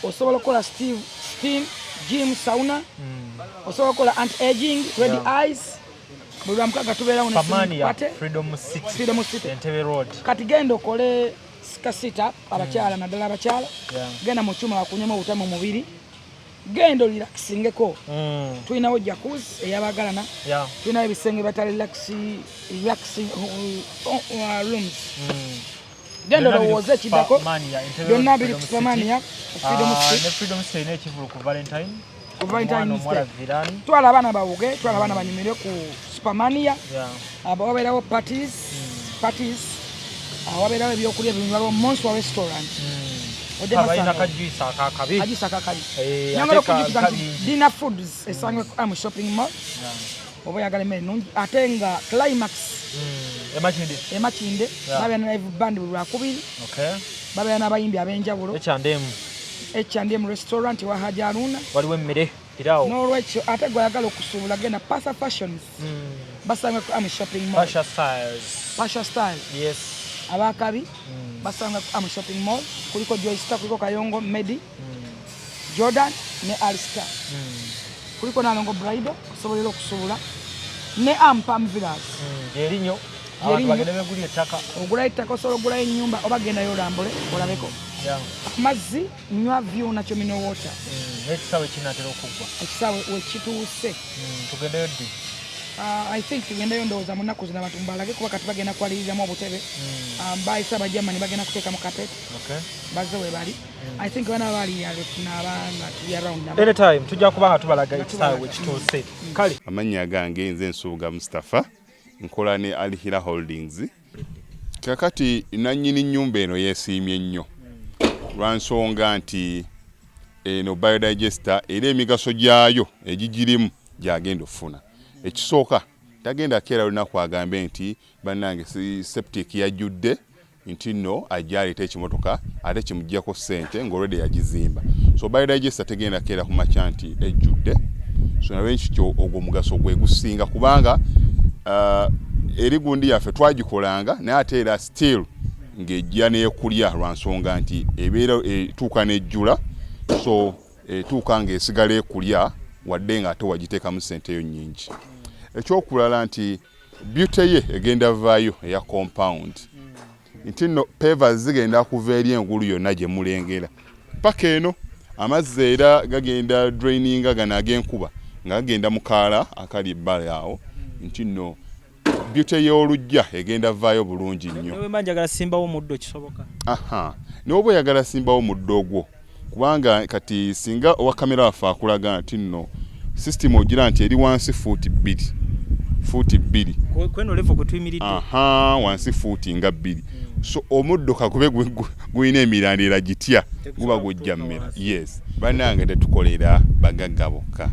osobola okola steam, gym, sauna. Osobola okola anti-aging, red eyes. Buli mukaga tubeera wona Supermania, Freedom City. Entebbe Road. Kati genda okole kasita abakyala naddala abakyala genda mu kyuma bakunyuma obutamu mubiri genda relaxingeko tulinawo jacuzzi eyabagalana tulinawo ebisenge batali relaxing rooms genda olowooza ekiddako byonna biri ku Supermania Freedom City n'ekivulu ku Valentine's Day twala abaana bawuge twala abaana banyumire ku Supermania wabeerawo parties wabeerawo ebyokulya binywa Monster Restaurant abalina kajuisa akakabi nyongera okujukiza nti dinner foods esangwe ku Am Shopping Mall oba oyagala emmere nnungi ate nga Climax emakinde babeera na live band buli lwakubiri babeera n'abayimbi ab'enjawulo H&M Restaurant wa Hajji waliwo emmere irawo n'olwekyo ate gwayagala okusuubula genda Pasha Fashions basangwe ku Am Shopping Mall Pasha Style abakabi basanga ku Am Shopping Mall kuliko Joystar kuliko Kayongo Medi Jordan ne Alstar kuliko Nalongo Bridal osobolera okusuubula ne Ampam Villas erinyo abantu bagenda begulya ettaka ogula ettaka osobola ogulayo ennyumba oba gendayo olambule olabeko amazzi nywa view nakyo mino water n'ekisaawe kinatera okuggwa ekisaawe wekituuse tugendeyo ddi I think tugendayo ndowooza mu nnaku zino abantu mbalage kuba kati bagenda kwaliriramu obutebe bayisa abajamani bagenda kuteeka mu kapeti bazze we bali I think bana bali n'abaana tuli around anytime tujja kuba nga tubalaga ekisaawe wekituuse kale amannya gange nze Nsuuga Mustafa nkola ne Alihira Holdings kakati nannyini nnyumba eno yeesiimye nnyo lwansonga nti eno biodigester era emigaso gyayo egigirimu gyagenda ofuna ekisooka tagenda keera lunaku agambe nti bannange septic yajjudde nti nno ajja aleeta ekimotoka ate kimuggyako ssente ng'olwedde yagizimba so biodigester tegenda keera ku makya nti ejjudde so nawe nkityo ogwo omugaso gwe gusinga kubanga eri gundi yaffe twagikolanga naye ate era still ng'ejja n'ekulya lwa nsonga nti ebeera etuuka n'ejjula so etuuka ng'esigala ekulya wadde ng'ate wagiteekamu ssente yo nnyingi ekyokulala nti beauty ye egenda vaayo eya compound nti nno pavers zigenda kuva eri engulu yonna gye mulengera paka eno amazzi era gagenda draininga gano ag'enkuba nga gagenda mu kaala akali ebbali awo nti nno beauty y'olujja egenda vaayo bulungi nnyo newe njagala simbawo muddo kisoboka n'oba oyagala simbawo muddo ogwo kubanga kati singa owa kamera waffe akulaga nti nno system ogira nti eri wansi fuuti bbiri kweno level kutuyimiridde wansi fuuti nga bbiri so omuddo kakube gulina emirandira gitya guba gujja mmera yes bannange tetukolera bagagga bokka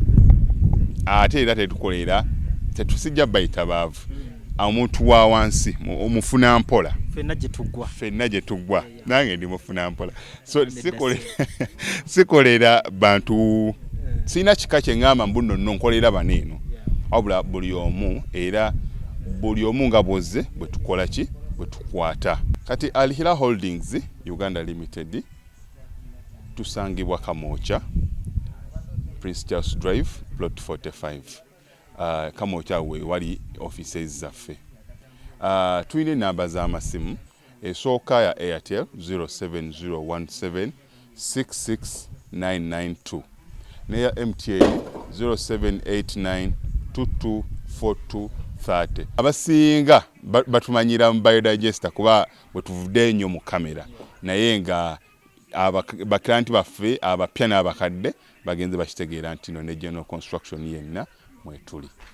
ate era tetusijja bayita baavu omuntu wa wansi omufuna mpola ffenna gye tuggwa nange ndi mufuna mpola so sikolera bantu sina kika kye ngamba mbuno nno nkolera baneeno wabula buli omu nga bwozze bwe tukola ki bwe tukwata kati Alihira Holdings Uganda Limited tusangibwa Kamoocha Prince Charles Drive plot 45 Kamoocha we wali offices zaffe tulina enamba z'amasimu esooka ya Airtel 07017669992 neya MTN 0789224230 abasinga batumanyira mu biodigester kuba bwe tuvudde nnyo mu kamera naye nga baklanti baffe abapya n'abakadde bagenze bakitegeera nti no ne general construction yenna mwetuli